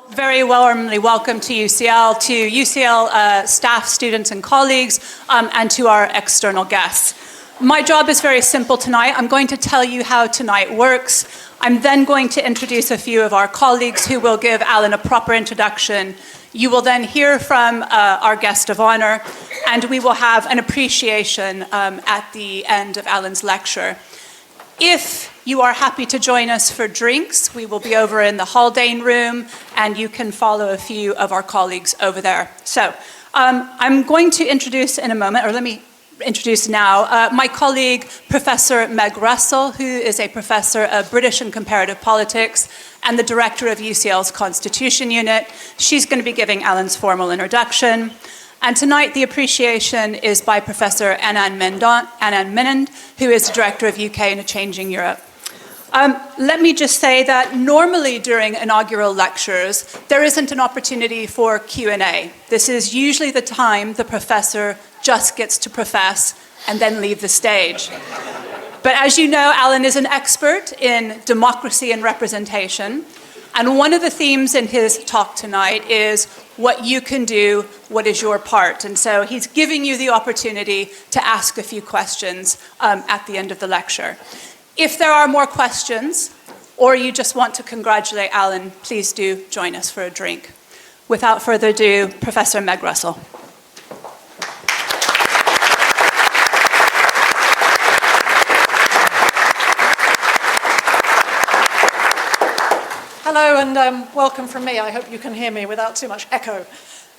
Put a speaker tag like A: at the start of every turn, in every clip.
A: Very warmly welcome to UCL, staff, students, and colleagues, and to our external guests. My job is very simple tonight. I'm going to tell you how tonight works. I'm then going to introduce a few of our colleagues who will give Alan a proper introduction. You will then hear from our guest of honor, and we will have an appreciation at the end of Alan's lecture. If you are happy to join us for drinks, we will be over in the Haldane room, and you can follow a few of our colleagues over there. So I'm going to introduce in a moment, or let me introduce now, my colleague, Professor Meg Russell, who is a professor of British and Comparative Politics and the director of UCL's Constitution Unit. She's going to be giving Alan's formal introduction. And tonight, the appreciation is by Professor Anand Menon, who is the Director of UK and a Changing Europe. Let me just say that normally during inaugural lectures, there isn't an opportunity for Q&A. This is usually the time the professor just gets to profess and then leave the stage. But as you know, Alan is an expert in democracy and representation. And one of the themes in his talk tonight is what you can do, what is your part. And so he's giving you the opportunity to ask a few questions at the end of the lecture. If there are more questions, or you just want to congratulate Alan, please do join us for a drink. Without further ado, Professor Meg Russell.
B: Hello and welcome from me. I hope you can hear me without too much echo.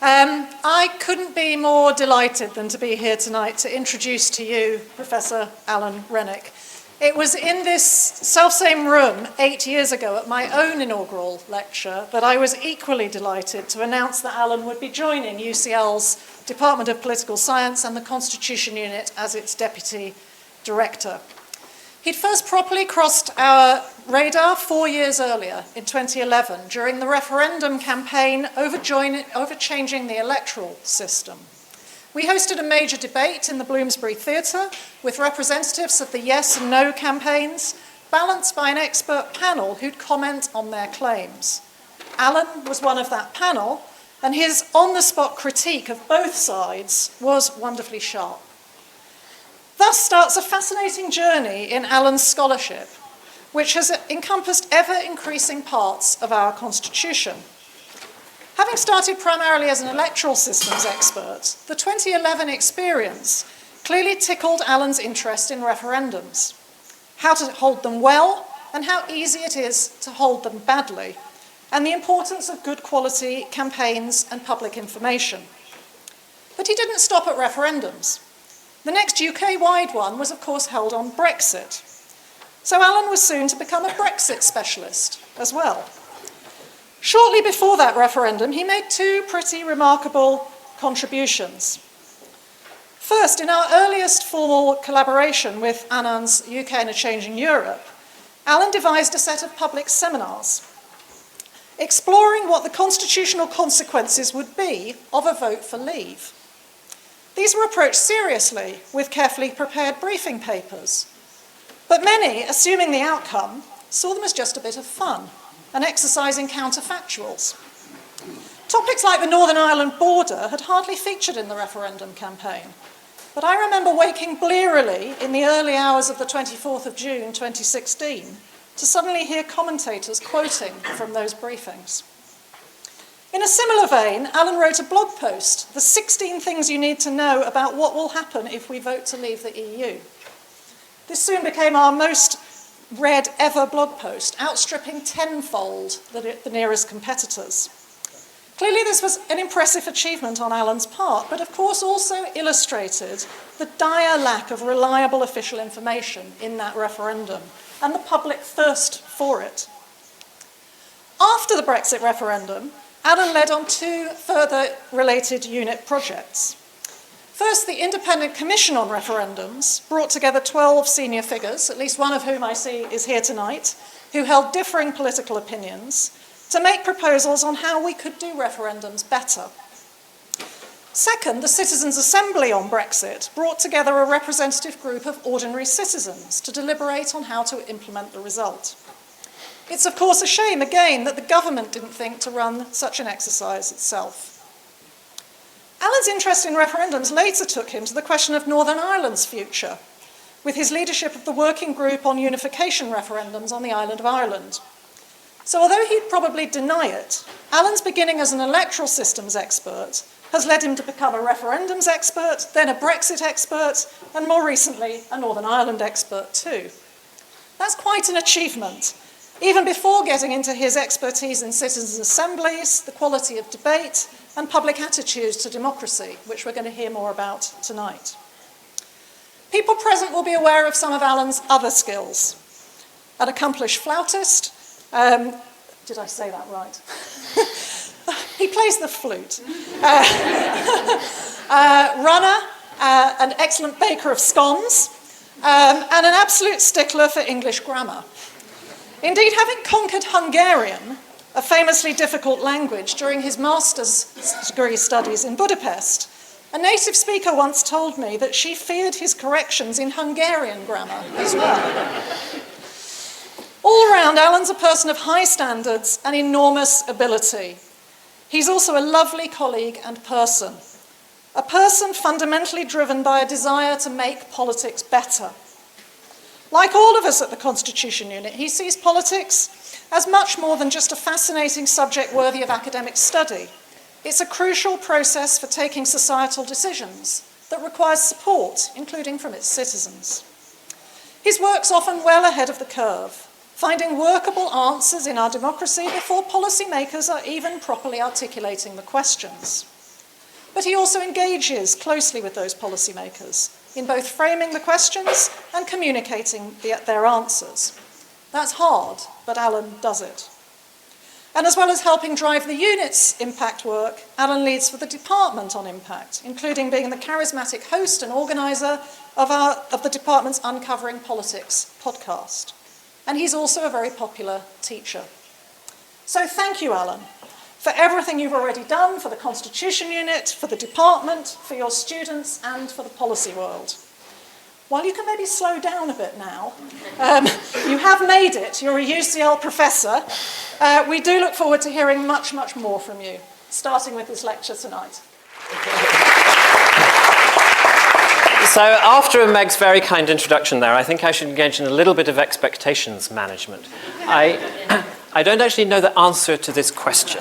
B: I couldn't be more delighted than to be here tonight to introduce to you Professor Alan Renwick. It was in this selfsame room 8 years ago at my own inaugural lecture that I was equally delighted to announce that Alan would be joining UCL's Department of Political Science and the Constitution Unit as its Deputy Director. He'd first properly crossed our radar 4 years earlier, in 2011, during the referendum campaign over changing the electoral system. We hosted a major debate in the Bloomsbury Theatre with representatives of the yes and no campaigns, balanced by an expert panel who'd comment on their claims. Alan was one of that panel, and his on-the-spot critique of both sides was wonderfully sharp. Thus starts a fascinating journey in Alan's scholarship, which has encompassed ever-increasing parts of our Constitution. Having started primarily as an electoral systems expert, the 2011 experience clearly tickled Alan's interest in referendums, how to hold them well and how easy it is to hold them badly, and the importance of good quality campaigns and public information. But he didn't stop at referendums. The next UK-wide one was, of course, held on Brexit. So Alan was soon to become a Brexit specialist as well. Shortly before that referendum, he made two pretty remarkable contributions. First, in our earliest formal collaboration with Anand's UK and a Changing Europe, Alan devised a set of public seminars exploring what the constitutional consequences would be of a vote for leave. These were approached seriously with carefully prepared briefing papers, but many, assuming the outcome, saw them as just a bit of fun, an exercise in counterfactuals. Topics like the Northern Ireland border had hardly featured in the referendum campaign, but I remember waking blearily in the early hours of the 24th of June 2016 to suddenly hear commentators quoting from those briefings. In a similar vein, Alan wrote a blog post, The 16 Things You Need to Know About What Will Happen If We Vote to Leave the EU. This soon became our most read ever blog post, outstripping tenfold the nearest competitors. Clearly this was an impressive achievement on Alan's part, but of course also illustrated the dire lack of reliable official information in that referendum and the public thirst for it. After the Brexit referendum, Alan led on two further related unit projects. First, the Independent Commission on Referendums brought together 12 senior figures, at least one of whom I see is here tonight, who held differing political opinions, to make proposals on how we could do referendums better. Second, the Citizens' Assembly on Brexit brought together a representative group of ordinary citizens to deliberate on how to implement the result. It's of course a shame again that the government didn't think to run such an exercise itself. Alan's interest in referendums later took him to the question of Northern Ireland's future, with his leadership of the working group on unification referendums on the island of Ireland. So although he'd probably deny it, Alan's beginning as an electoral systems expert has led him to become a referendums expert, then a Brexit expert, and more recently, a Northern Ireland expert too. That's quite an achievement, even before getting into his expertise in citizens' assemblies, the quality of debate, and public attitudes to democracy, which we're going to hear more about tonight. People present will be aware of some of Alan's other skills. An accomplished flautist, did I say that right? He plays the flute. Runner, an excellent baker of scones, and an absolute stickler for English grammar. Indeed, having conquered Hungarian, a famously difficult language, during his master's degree studies in Budapest, a native speaker once told me that she feared his corrections in Hungarian grammar as well. All around, Alan's a person of high standards and enormous ability. He's also a lovely colleague and person, a person fundamentally driven by a desire to make politics better. Like all of us at the Constitution Unit, he sees politics as much more than just a fascinating subject worthy of academic study. It's a crucial process for taking societal decisions that requires support, including from its citizens. His work's often well ahead of the curve, finding workable answers in our democracy before policymakers are even properly articulating the questions. But he also engages closely with those policymakers in both framing the questions and communicating their answers. That's hard, but Alan does it. And as well as helping drive the unit's impact work, Alan leads for the department on impact, including being the charismatic host and organiser of the department's Uncovering Politics podcast. And he's also a very popular teacher. So thank you, Alan, for everything you've already done for the Constitution Unit, for the department, for your students, and for the policy world. While you can maybe slow down a bit now, you have made it. You're a UCL professor. We do look forward to hearing much, much more from you, starting with this lecture tonight.
C: So after Meg's very kind introduction there, I think I should engage in a little bit of expectations management. I don't actually know the answer to this question.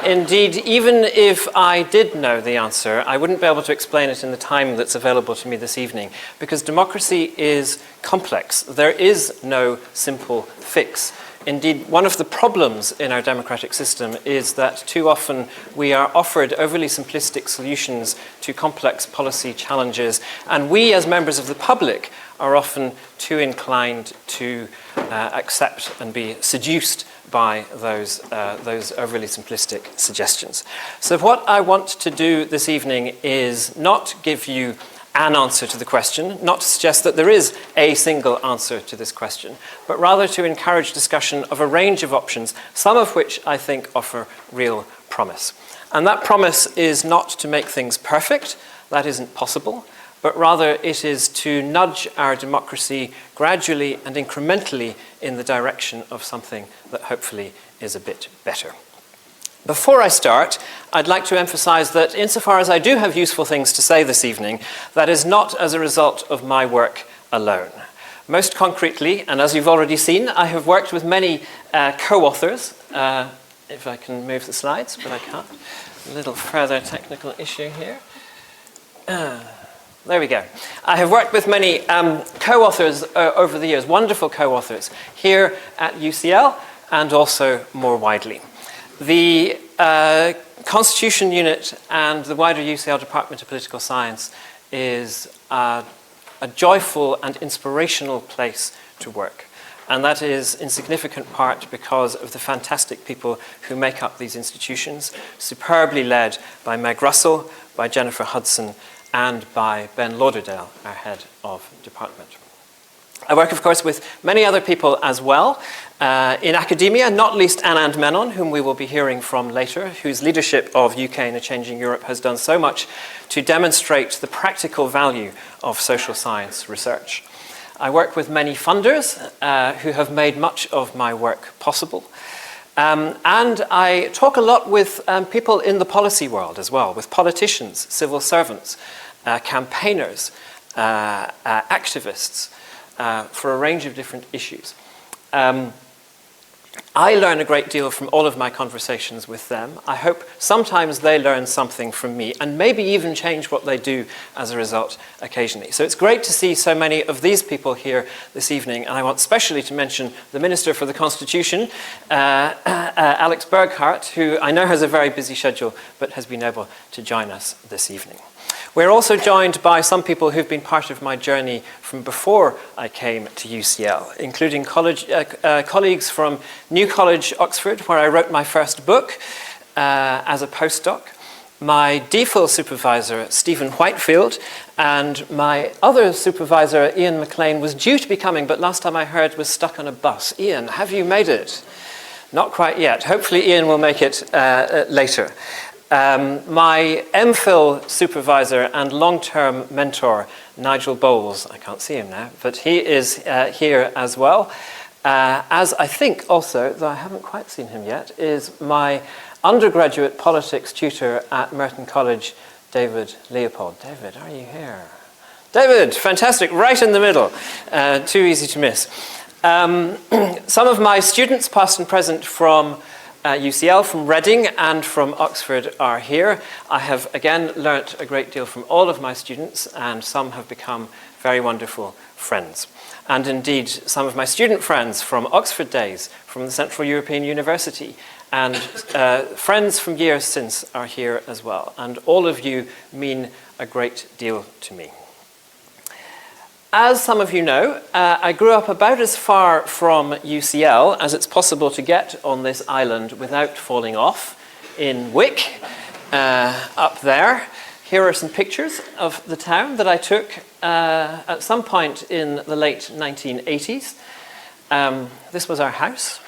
C: Indeed, even if I did know the answer, I wouldn't be able to explain it in the time that's available to me this evening, because democracy is complex. There is no simple fix. Indeed, one of the problems in our democratic system is that too often we are offered overly simplistic solutions to complex policy challenges, and we as members of the public are often too inclined to accept and be seduced by those overly simplistic suggestions. So what I want to do this evening is not give you an answer to the question, not to suggest that there is a single answer to this question, but rather to encourage discussion of a range of options, some of which I think offer real promise. And that promise is not to make things perfect, that isn't possible, but rather it is to nudge our democracy gradually and incrementally in the direction of something that hopefully is a bit better. Before I start, I'd like to emphasize that insofar as I do have useful things to say this evening, that is not as a result of my work alone. Most concretely, and as you've already seen, I have worked with many co-authors. If I can move the slides, but I can't. A little further technical issue here. There we go. I have worked with many co-authors over the years, wonderful co-authors, here at UCL and also more widely. The Constitution Unit and the wider UCL Department of Political Science is a joyful and inspirational place to work. And that is in significant part because of the fantastic people who make up these institutions, superbly led by Meg Russell, by Jennifer Hudson, and by Ben Lauderdale, our head of department. I work, of course, with many other people as well in academia, not least Anand Menon, whom we will be hearing from later, whose leadership of UK in a Changing Europe has done so much to demonstrate the practical value of social science research. I work with many funders who have made much of my work possible. And I talk a lot with people in the policy world as well, with politicians, civil servants, campaigners, activists, for a range of different issues. I learn a great deal from all of my conversations with them. I hope sometimes they learn something from me and maybe even change what they do as a result occasionally. So it's great to see so many of these people here this evening. And I want especially to mention the Minister for the Constitution, Alex Burghardt, who I know has a very busy schedule, but has been able to join us this evening. We're also joined by some people who've been part of my journey from before I came to UCL, including colleagues from New College, Oxford, where I wrote my first book as a postdoc, my DPhil supervisor, Stephen Whitefield, and my other supervisor, Ian McLean, was due to be coming, but last time I heard was stuck on a bus. Ian, have you made it? Not quite yet. Hopefully Ian will make it later. My MPhil supervisor and long-term mentor, Nigel Bowles, I can't see him now, but he is here as well. As I think also, though I haven't quite seen him yet, is my undergraduate politics tutor at Merton College, David Leopold. David, are you here? David, fantastic, right in the middle. Too easy to miss. Some of my students, past and present, from UCL, from Reading and from Oxford are here. I have again learnt a great deal from all of my students, and some have become very wonderful friends. And indeed, some of my student friends from Oxford days, from the Central European University, and friends from years since are here as well. And all of you mean a great deal to me. As some of you know, I grew up about as far from UCL as it's possible to get on this island without falling off, in Wick, up there. Here are some pictures of the town that I took at some point in the late 1980s. This was our house.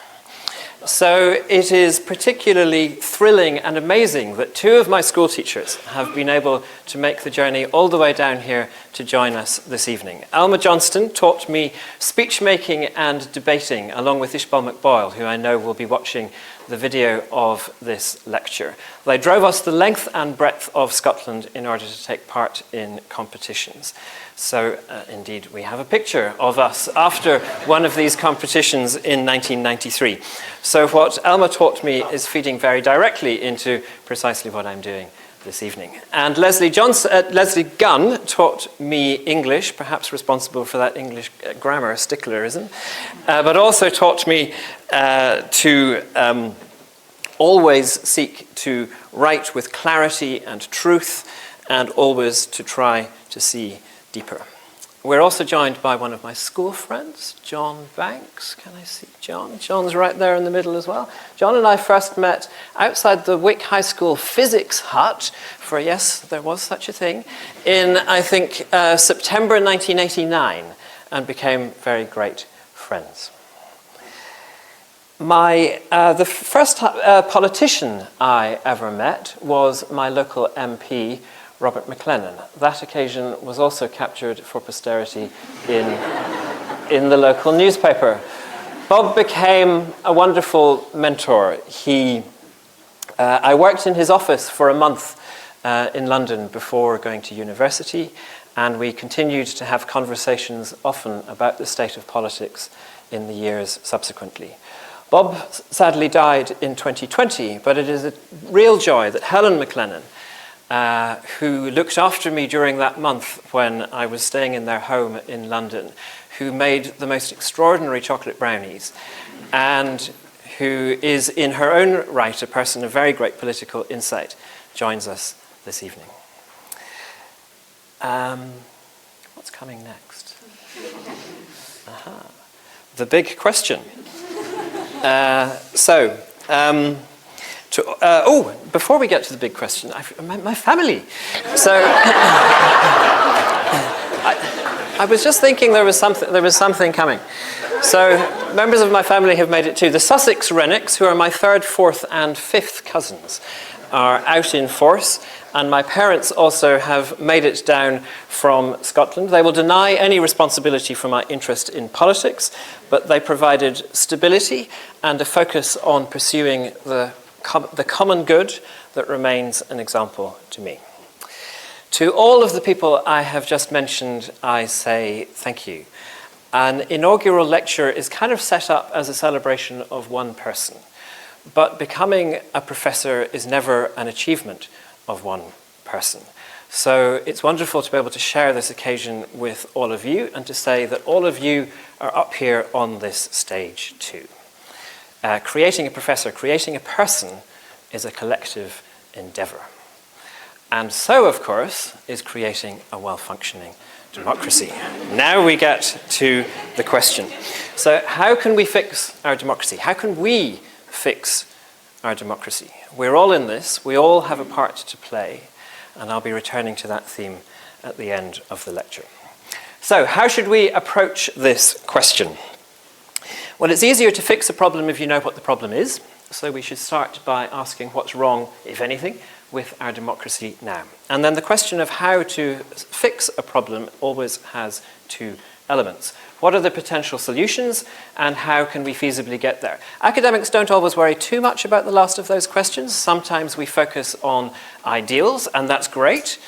C: So it is particularly thrilling and amazing that two of my school teachers have been able to make the journey all the way down here to join us this evening. Alma Johnston taught me speech making and debating along with Ishbal McBoyle, who I know will be watching the video of this lecture. They drove us the length and breadth of Scotland in order to take part in competitions. So indeed, we have a picture of us after one of these competitions in 1993. So what Alma taught me is feeding very directly into precisely what I'm doing this evening. And Leslie Gunn taught me English, perhaps responsible for that English grammar sticklerism, but also taught me to always seek to write with clarity and truth, and always to try to see deeper. We're also joined by one of my school friends, John Banks. Can I see John? John's right there in the middle as well. John and I first met outside the Wick High School physics hut, for yes, there was such a thing, in, I think, September 1989, and became very great friends. The first politician I ever met was my local MP, Robert McLennan. That occasion was also captured for posterity in the local newspaper. Bob became a wonderful mentor. I worked in his office for a month in London before going to university, and we continued to have conversations often about the state of politics in the years subsequently. Bob sadly died in 2020, but it is a real joy that Helen McLennan, who looked after me during that month when I was staying in their home in London, who made the most extraordinary chocolate brownies, and who is in her own right a person of very great political insight, joins us this evening. What's coming next? The big question. Before we get to the big question, my family. So I was just thinking there was something coming. So members of my family have made it too. The Sussex Renwicks, who are my third, fourth, and fifth cousins, are out in force, and my parents also have made it down from Scotland. They will deny any responsibility for my interest in politics, but they provided stability and a focus on pursuing the common good that remains an example to me. To all of the people I have just mentioned, I say thank you. An inaugural lecture is kind of set up as a celebration of one person, but becoming a professor is never an achievement of one person. So it's wonderful to be able to share this occasion with all of you and to say that all of you are up here on this stage too. Creating a professor, creating a person is a collective endeavour. And so, of course, is creating a well-functioning democracy. Now we get to the question. So how can we fix our democracy? How can we fix our democracy? We're all in this. We all have a part to play. And I'll be returning to that theme at the end of the lecture. So how should we approach this question? Well, it's easier to fix a problem if you know what the problem is. So we should start by asking what's wrong, if anything, with our democracy now. And then the question of how to fix a problem always has two elements. What are the potential solutions and how can we feasibly get there? Academics don't always worry too much about the last of those questions. Sometimes we focus on ideals, and that's great.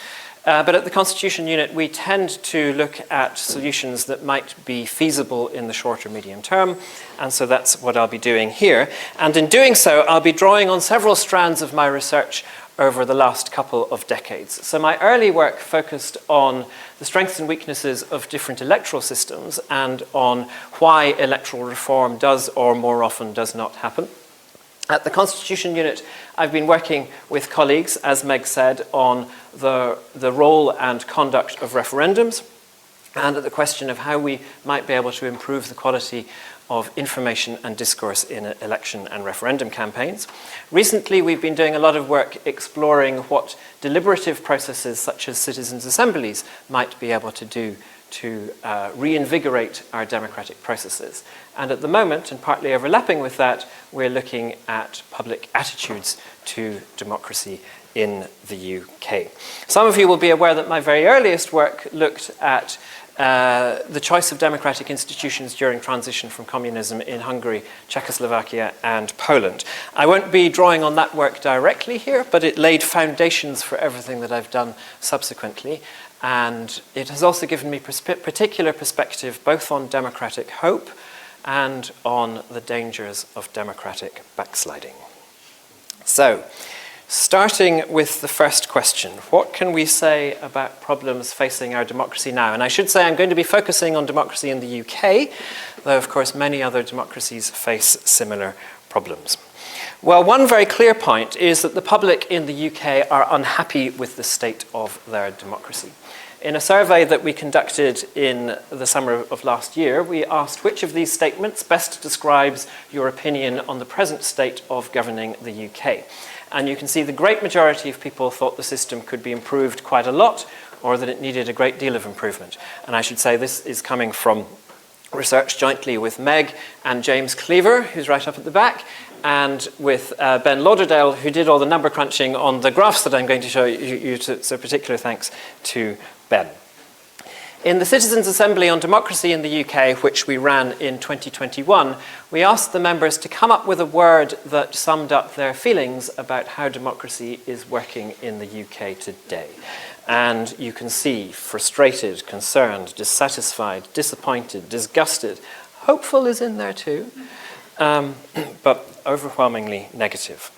C: But at the Constitution Unit, we tend to look at solutions that might be feasible in the short or medium term, and so that's what I'll be doing here. And in doing so, I'll be drawing on several strands of my research over the last couple of decades. So my early work focused on the strengths and weaknesses of different electoral systems and on why electoral reform does or more often does not happen. At the Constitution Unit, I've been working with colleagues, as Meg said, on the role and conduct of referendums and at the question of how we might be able to improve the quality of information and discourse in election and referendum campaigns. Recently, we've been doing a lot of work exploring what deliberative processes such as citizens' assemblies might be able to do to reinvigorate our democratic processes. And at the moment, and partly overlapping with that, we're looking at public attitudes to democracy in the UK. Some of you will be aware that my very earliest work looked at the choice of democratic institutions during transition from communism in Hungary, Czechoslovakia, and Poland. I won't be drawing on that work directly here, but it laid foundations for everything that I've done subsequently. And it has also given me particular perspective both on democratic hope and on the dangers of democratic backsliding. So, starting with the first question, what can we say about problems facing our democracy now? And I should say I'm going to be focusing on democracy in the UK, though of course many other democracies face similar problems. Well, one very clear point is that the public in the UK are unhappy with the state of their democracy. In a survey that we conducted in the summer of last year, we asked which of these statements best describes your opinion on the present state of governing the UK. And you can see the great majority of people thought the system could be improved quite a lot, or that it needed a great deal of improvement. And I should say this is coming from research jointly with Meg and James Cleaver, who's right up at the back, and with Ben Lauderdale, who did all the number crunching on the graphs that I'm going to show you, so particular thanks to Ben. In the Citizens' Assembly on Democracy in the UK, which we ran in 2021, we asked the members to come up with a word that summed up their feelings about how democracy is working in the UK today. And you can see frustrated, concerned, dissatisfied, disappointed, disgusted. Hopeful is in there too, but overwhelmingly negative.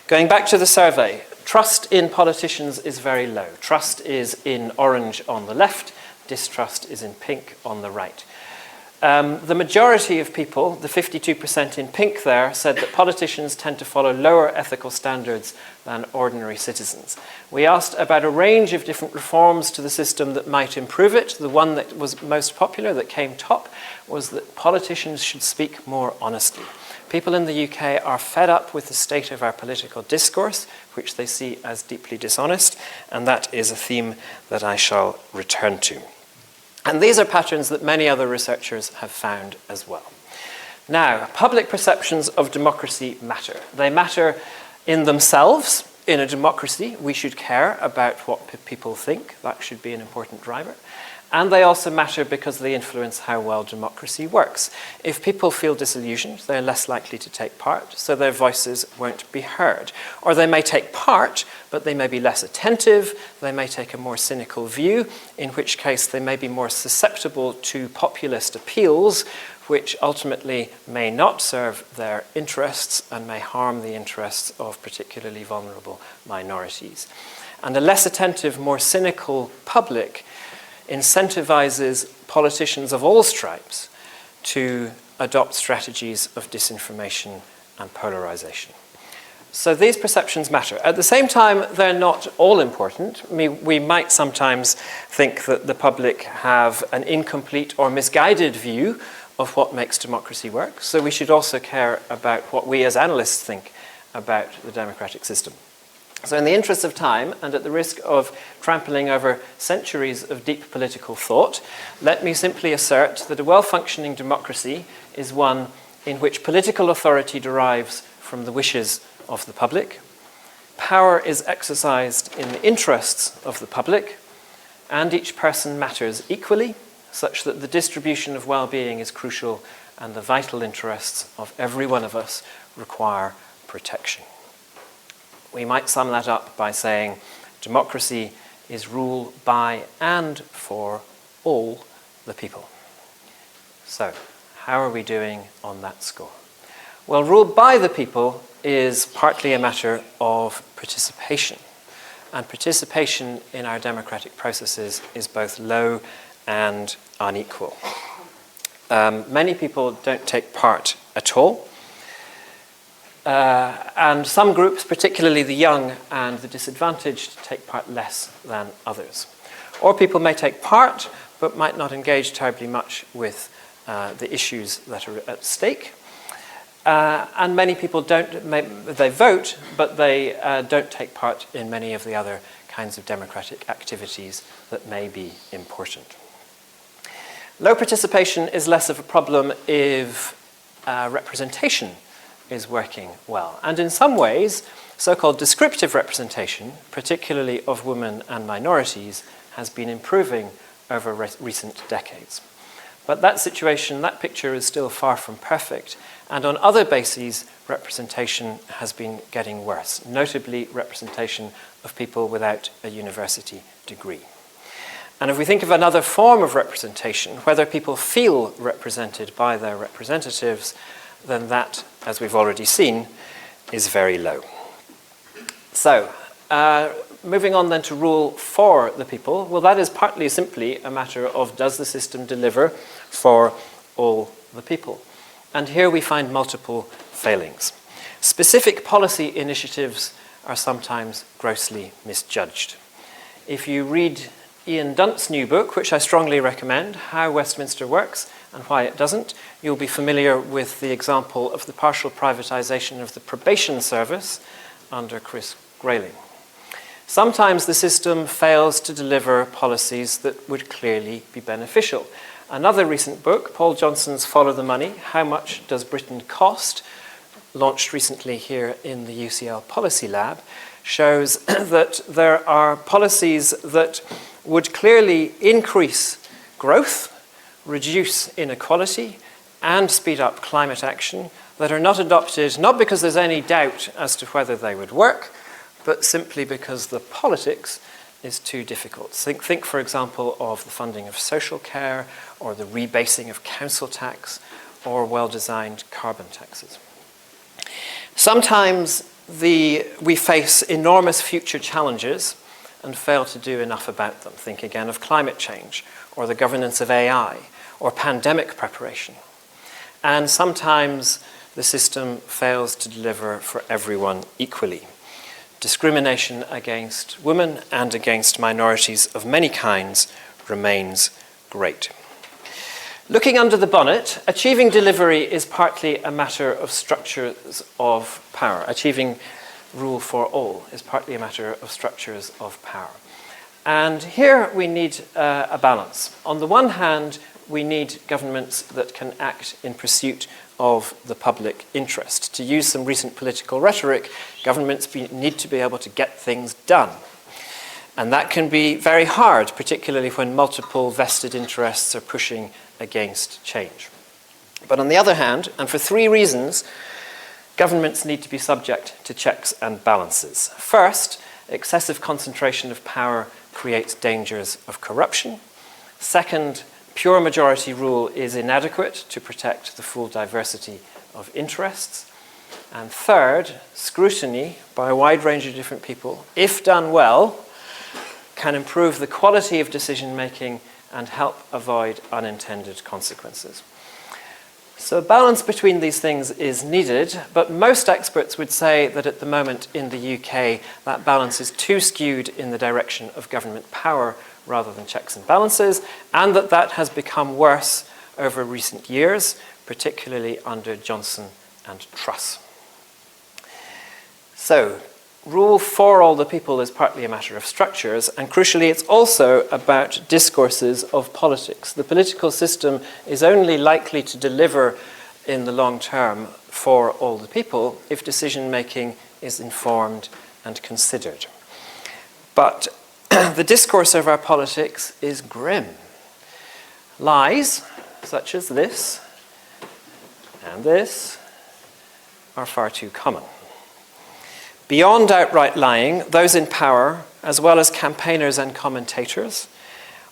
C: Going back to the survey, trust in politicians is very low. Trust is in orange on the left, distrust is in pink on the right. The majority of people, the 52% in pink there, said that politicians tend to follow lower ethical standards than ordinary citizens. We asked about a range of different reforms to the system that might improve it. The one that was most popular, that came top, was that politicians should speak more honestly. People in the UK are fed up with the state of our political discourse, which they see as deeply dishonest, and that is a theme that I shall return to. And these are patterns that many other researchers have found as well. Now, public perceptions of democracy matter. They matter in themselves, in a democracy, we should care about what people think. That should be an important driver. And they also matter because they influence how well democracy works. If people feel disillusioned, they're less likely to take part, so their voices won't be heard. Or they may take part, but they may be less attentive, they may take a more cynical view, in which case they may be more susceptible to populist appeals, which ultimately may not serve their interests and may harm the interests of particularly vulnerable minorities. And a less attentive, more cynical public incentivizes politicians of all stripes to adopt strategies of disinformation and polarization. So these perceptions matter. At the same time, they're not all important. We might sometimes think that the public have an incomplete or misguided view of what makes democracy work. So we should also care about what we as analysts think about the democratic system. So in the interest of time, and at the risk of trampling over centuries of deep political thought, let me simply assert that a well-functioning democracy is one in which political authority derives from the wishes of the public, power is exercised in the interests of the public, and each person matters equally, such that the distribution of well-being is crucial and the vital interests of every one of us require protection. We might sum that up by saying democracy is rule by and for all the people. So, how are we doing on that score? Well, rule by the people is partly a matter of participation. And participation in our democratic processes is both low and unequal. Many people don't take part at all. And some groups, particularly the young and the disadvantaged, take part less than others. Or people may take part, but might not engage terribly much with the issues that are at stake. And many people they vote, but they don't take part in many of the other kinds of democratic activities that may be important. Low participation is less of a problem if representation is working well. And in some ways, so-called descriptive representation, particularly of women and minorities, has been improving over recent decades. But that situation, that picture is still far from perfect, and on other bases, representation has been getting worse, notably representation of people without a university degree. And if we think of another form of representation, whether people feel represented by their representatives, then that, as we've already seen, is very low. So, moving on then to rule for the people, well, that is partly simply a matter of does the system deliver for all the people? And here we find multiple failings. Specific policy initiatives are sometimes grossly misjudged. If you read Ian Dunt's new book, which I strongly recommend, How Westminster Works and Why It Doesn't, you'll be familiar with the example of the partial privatisation of the probation service under Chris Grayling. Sometimes the system fails to deliver policies that would clearly be beneficial. Another recent book, Paul Johnson's Follow the Money, How Much Does Britain Cost?, launched recently here in the UCL Policy Lab, shows that there are policies that would clearly increase growth, reduce inequality, and speed up climate action that are not adopted, not because there's any doubt as to whether they would work, but simply because the politics is too difficult. Think, for example, of the funding of social care, or the rebasing of council tax, or well-designed carbon taxes. Sometimes we face enormous future challenges and fail to do enough about them. Think again of climate change, or the governance of AI, or pandemic preparation. And sometimes the system fails to deliver for everyone equally. Discrimination against women and against minorities of many kinds remains great. Looking under the bonnet, achieving delivery is partly a matter of structures of power. Achieving rule for all is partly a matter of structures of power. And here we need a balance. On the one hand, we need governments that can act in pursuit of the public interest. To use some recent political rhetoric, governments need to be able to get things done. And that can be very hard, particularly when multiple vested interests are pushing against change. But on the other hand, and for three reasons, governments need to be subject to checks and balances. First, excessive concentration of power creates dangers of corruption. Second, pure majority rule is inadequate to protect the full diversity of interests. And third, scrutiny by a wide range of different people, if done well, can improve the quality of decision-making and help avoid unintended consequences. So a balance between these things is needed, but most experts would say that at the moment in the UK, that balance is too skewed in the direction of government power rather than checks and balances, and that has become worse over recent years, particularly under Johnson and Truss. So, rule for all the people is partly a matter of structures, and crucially it's also about discourses of politics. The political system is only likely to deliver in the long term for all the people if decision-making is informed and considered. But the discourse of our politics is grim. Lies, such as this and this, are far too common. Beyond outright lying, those in power, as well as campaigners and commentators,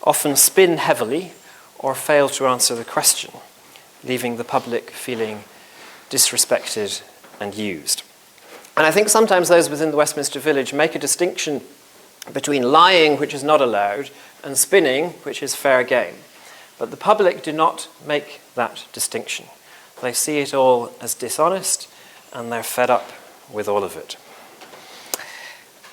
C: often spin heavily or fail to answer the question, leaving the public feeling disrespected and used. And I think sometimes those within the Westminster Village make a distinction between lying, which is not allowed, and spinning, which is fair game. But the public do not make that distinction. They see it all as dishonest, and they're fed up with all of it.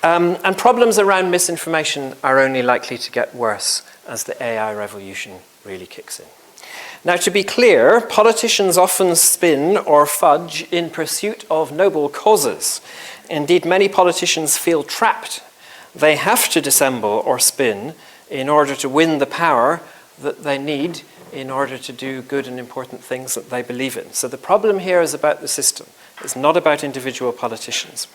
C: And problems around misinformation are only likely to get worse as the AI revolution really kicks in. Now, to be clear, politicians often spin or fudge in pursuit of noble causes. Indeed, many politicians feel trapped. They have to dissemble or spin in order to win the power that they need in order to do good and important things that they believe in. So the problem here is about the system. It's not about individual politicians.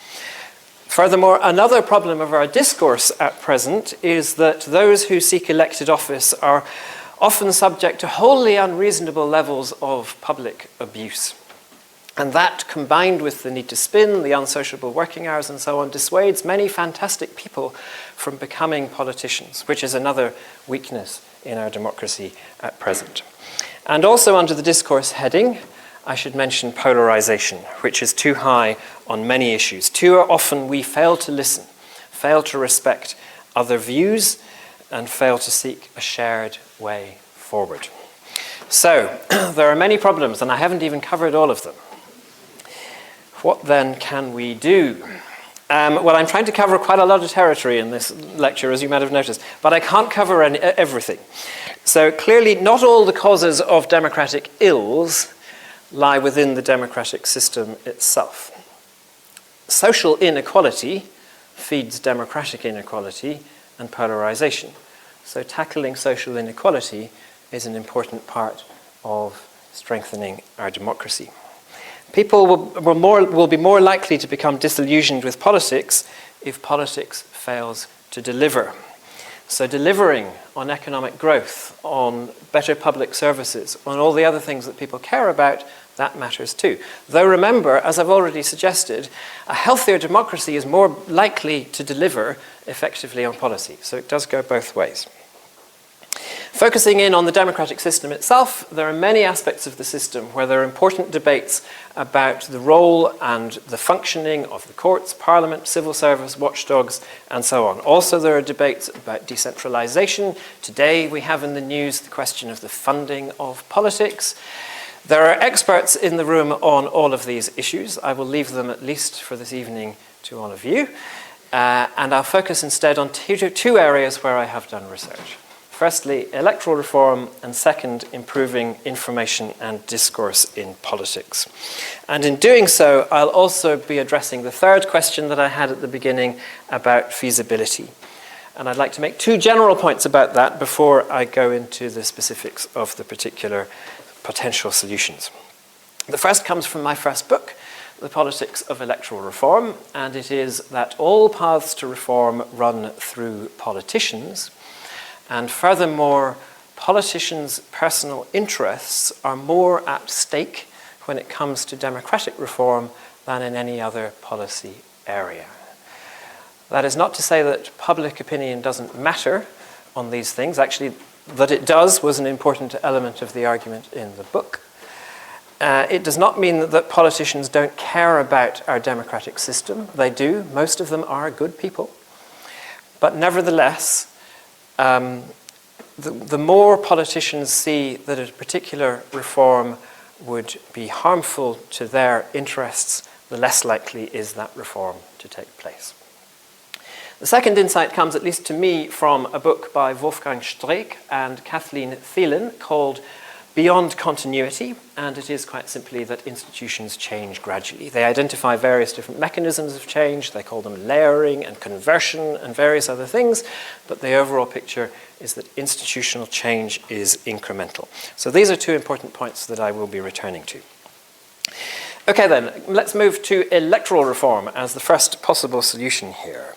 C: Furthermore, another problem of our discourse at present is that those who seek elected office are often subject to wholly unreasonable levels of public abuse. And that, combined with the need to spin, the unsociable working hours and so on, dissuades many fantastic people from becoming politicians, which is another weakness in our democracy at present. And also under the discourse heading, I should mention polarization, which is too high on many issues. Too often we fail to listen, fail to respect other views, and fail to seek a shared way forward. So, there are many problems, and I haven't even covered all of them. What then can we do? Well, I'm trying to cover quite a lot of territory in this lecture, as you might have noticed, but I can't cover everything. So clearly, not all the causes of democratic ills lie within the democratic system itself. Social inequality feeds democratic inequality and polarization. So tackling social inequality is an important part of strengthening our democracy. People will be more likely to become disillusioned with politics if politics fails to deliver. So delivering on economic growth, on better public services, on all the other things that people care about, that matters too. Though remember, as I've already suggested, a healthier democracy is more likely to deliver effectively on policy. So it does go both ways. Focusing in on the democratic system itself, there are many aspects of the system where there are important debates about the role and the functioning of the courts, parliament, civil service, watchdogs, and so on. Also, there are debates about decentralization. Today, we have in the news the question of the funding of politics. There are experts in the room on all of these issues. I will leave them, at least for this evening, to all of you. And I'll focus instead on two areas where I have done research. Firstly, electoral reform, and second, improving information and discourse in politics. And in doing so, I'll also be addressing the third question that I had at the beginning about feasibility. And I'd like to make two general points about that before I go into the specifics of the particular potential solutions. The first comes from my first book, The Politics of Electoral Reform, and it is that all paths to reform run through politicians, and furthermore, politicians' personal interests are more at stake when it comes to democratic reform than in any other policy area. That is not to say that public opinion doesn't matter on these things. Actually, that it does was an important element of the argument in the book. It does not mean that politicians don't care about our democratic system. They do. Most of them are good people. But nevertheless, the more politicians see that a particular reform would be harmful to their interests, the less likely is that reform to take place. The second insight comes, at least to me, from a book by Wolfgang Streeck and Kathleen Thielen called Beyond Continuity, and it is quite simply that institutions change gradually. They identify various different mechanisms of change, they call them layering and conversion and various other things, but the overall picture is that institutional change is incremental. So these are two important points that I will be returning to. Okay then, let's move to electoral reform as the first possible solution here.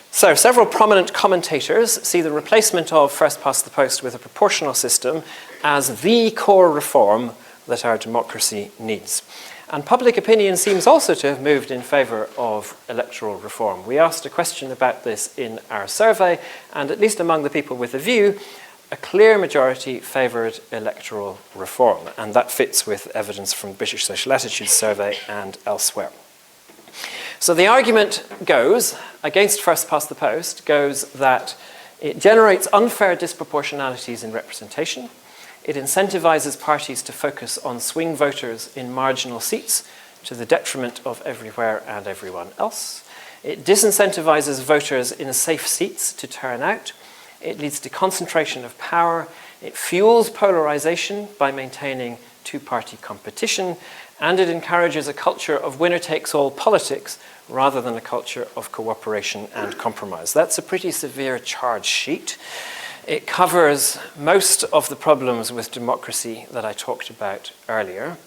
C: So several prominent commentators see the replacement of first past the post with a proportional system as the core reform that our democracy needs. And public opinion seems also to have moved in favour of electoral reform. We asked a question about this in our survey, and at least among the people with a view, a clear majority favoured electoral reform, and that fits with evidence from the British Social Attitudes Survey and elsewhere. So the argument goes, against first past the post, goes that it generates unfair disproportionalities in representation. It incentivizes parties to focus on swing voters in marginal seats to the detriment of everywhere and everyone else. It disincentivizes voters in safe seats to turn out. It leads to concentration of power. It fuels polarization by maintaining two-party competition. And it encourages a culture of winner-takes-all politics rather than a culture of cooperation and compromise. That's a pretty severe charge sheet. It covers most of the problems with democracy that I talked about earlier.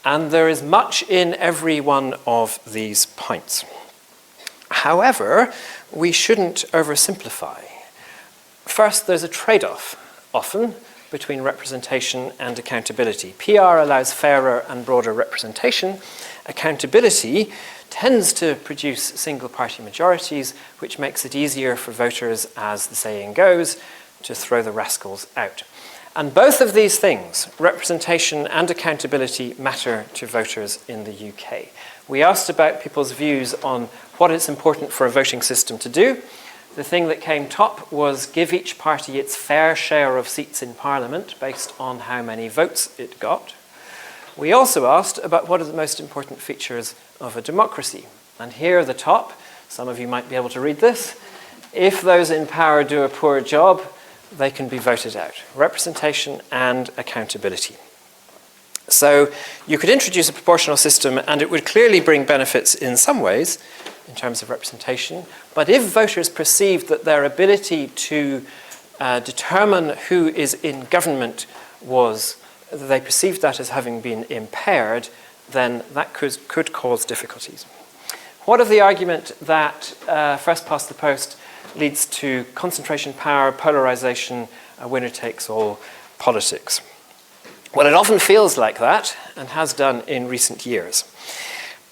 C: And there is much in every one of these points. However, we shouldn't oversimplify. First, there's a trade-off, often, between representation and accountability. PR allows fairer and broader representation. Accountability tends to produce single-party majorities, which makes it easier for voters, as the saying goes, to throw the rascals out. And both of these things, representation and accountability, matter to voters in the UK. We asked about people's views on what it's important for a voting system to do. The thing that came top was give each party its fair share of seats in Parliament based on how many votes it got. We also asked about what are the most important features of a democracy. And here the top, some of you might be able to read this, if those in power do a poor job, they can be voted out. Representation and accountability. So you could introduce a proportional system and it would clearly bring benefits in some ways in terms of representation, but if voters perceived that their ability to determine who is in government they perceived that as having been impaired, then that could cause difficulties. What of the argument that first past the post leads to concentration power, polarization, winner-takes-all politics? Well, it often feels like that, and has done in recent years.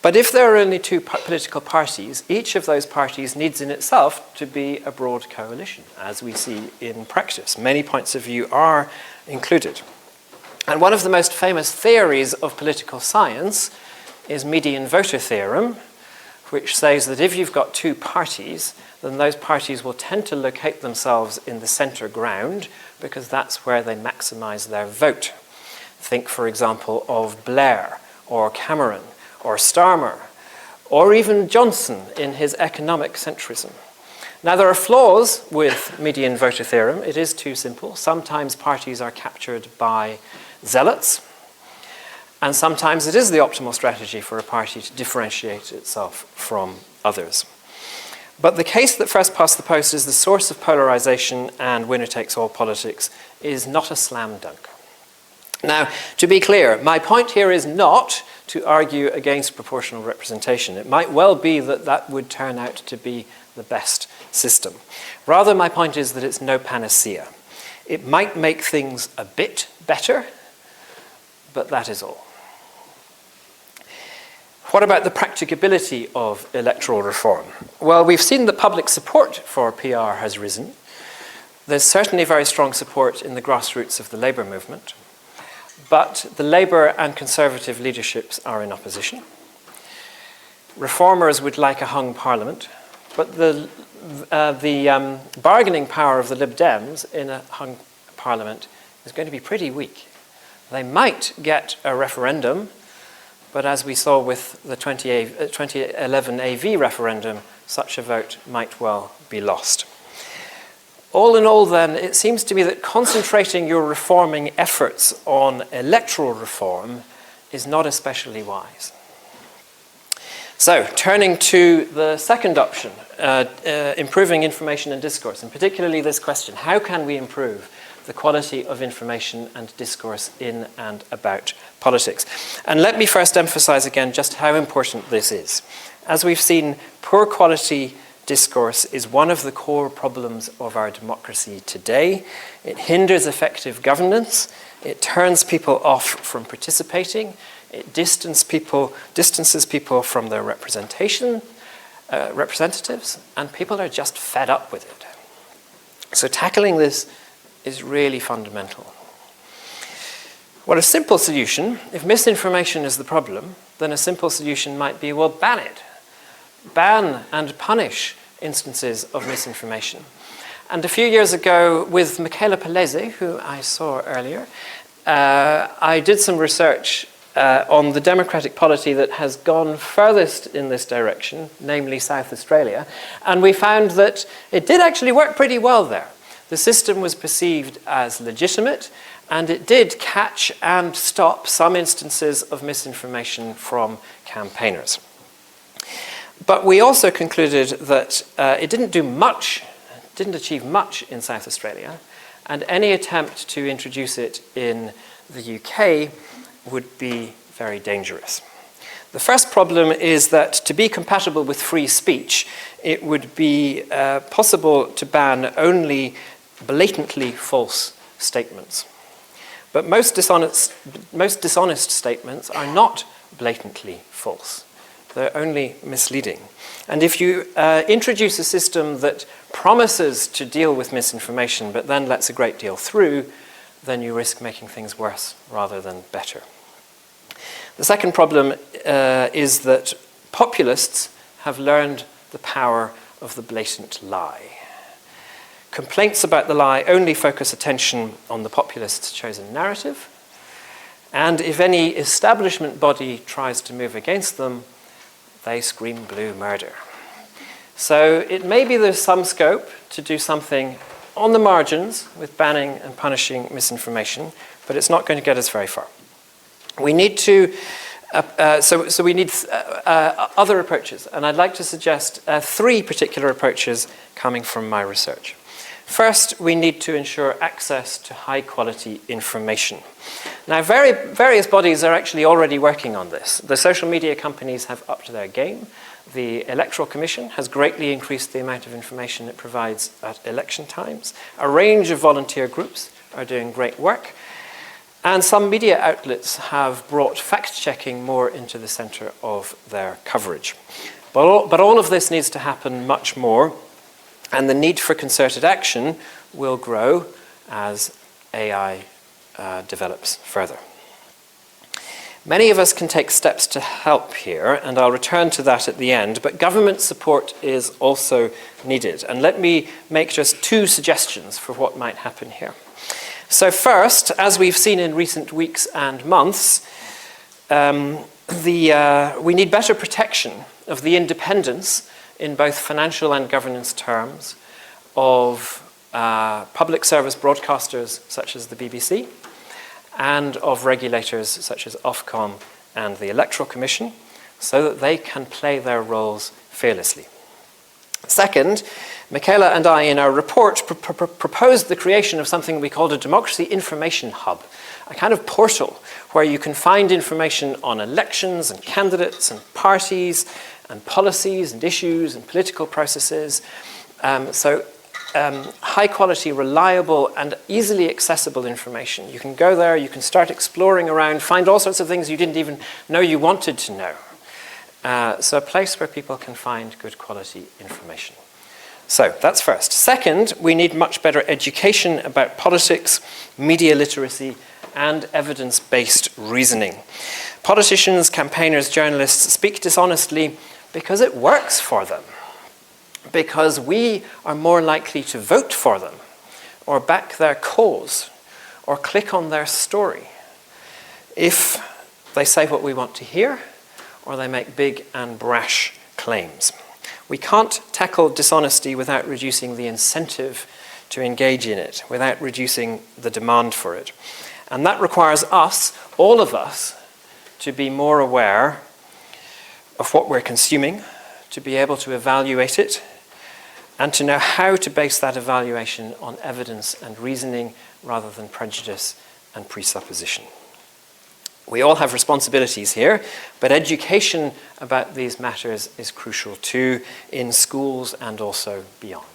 C: But if there are only two political parties, each of those parties needs in itself to be a broad coalition, as we see in practice. Many points of view are included. And one of the most famous theories of political science is median voter theorem, which says that if you've got two parties, then those parties will tend to locate themselves in the centre ground because that's where they maximize their vote. Think, for example, of Blair or Cameron or Starmer, or even Johnson in his economic centrism. Now, there are flaws with median voter theorem. It is too simple. Sometimes parties are captured by zealots, and sometimes it is the optimal strategy for a party to differentiate itself from others. But the case that first past the post is the source of polarization and winner-takes-all politics is not a slam dunk. Now, to be clear, my point here is not to argue against proportional representation. It might well be that that would turn out to be the best system. Rather, my point is that it's no panacea. It might make things a bit better, but that is all. What about the practicability of electoral reform? Well, we've seen that public support for PR has risen. There's certainly very strong support in the grassroots of the Labour movement, but the Labour and Conservative leaderships are in opposition. Reformers would like a hung parliament, but the bargaining power of the Lib Dems in a hung parliament is going to be pretty weak. They might get a referendum, but as we saw with the 2011 AV referendum, such a vote might well be lost. All in all, then, it seems to me that concentrating your reforming efforts on electoral reform is not especially wise. So, turning to the second option, improving information and discourse, and particularly this question, how can we improve the quality of information and discourse in and about politics? And let me first emphasize again just how important this is. As we've seen, poor quality discourse is one of the core problems of our democracy today. It hinders effective governance, it turns people off from participating, it distances people from their representatives, and people are just fed up with it. So tackling this is really fundamental. Well, a simple solution, if misinformation is the problem, then a simple solution might be, well, ban it. Ban and punish instances of misinformation. And a few years ago, with Michela Palese, who I saw earlier, I did some research on the democratic polity that has gone furthest in this direction, namely South Australia, and we found that it did actually work pretty well there. The system was perceived as legitimate, and it did catch and stop some instances of misinformation from campaigners. But we also concluded that it didn't do much, didn't achieve much in South Australia, and any attempt to introduce it in the UK would be very dangerous. The first problem is that to be compatible with free speech, it would be possible to ban only blatantly false statements. But most dishonest statements are not blatantly false. They're only misleading. And if you introduce a system that promises to deal with misinformation but then lets a great deal through, then you risk making things worse rather than better. The second problem is that populists have learned the power of the blatant lie. Complaints about the lie only focus attention on the populist's chosen narrative, and if any establishment body tries to move against them, they scream blue murder. So it may be there's some scope to do something on the margins with banning and punishing misinformation, but it's not going to get us very far. We need to, we need other approaches, and I'd like to suggest three particular approaches coming from my research. First, we need to ensure access to high-quality information. Now, various bodies are actually already working on this. The social media companies have upped their game. The Electoral Commission has greatly increased the amount of information it provides at election times. A range of volunteer groups are doing great work. And some media outlets have brought fact-checking more into the centre of their coverage. But all of this needs to happen much more, and the need for concerted action will grow as AI develops further. Many of us can take steps to help here, and I'll return to that at the end, but government support is also needed. And let me make just two suggestions for what might happen here. So first, as we've seen in recent weeks and months, we need better protection of the independence in both financial and governance terms of public service broadcasters such as the BBC and of regulators such as Ofcom and the Electoral Commission so that they can play their roles fearlessly. Second, Michaela and I, in our report, proposed the creation of something we called a democracy information hub, a kind of portal where you can find information on elections and candidates and parties and policies and issues and political processes. High quality, reliable, and easily accessible information. You can go there, you can start exploring around, find all sorts of things you didn't even know you wanted to know. So a place where people can find good quality information. So that's first. Second, we need much better education about politics, media literacy, and evidence-based reasoning. Politicians, campaigners, journalists speak dishonestly because it works for them, because we are more likely to vote for them, or back their cause, or click on their story, if they say what we want to hear, or they make big and brash claims. We can't tackle dishonesty without reducing the incentive to engage in it, without reducing the demand for it. And that requires us, all of us, to be more aware of what we're consuming, to be able to evaluate it, and to know how to base that evaluation on evidence and reasoning rather than prejudice and presupposition. We all have responsibilities here, but education about these matters is crucial too, in schools and also beyond.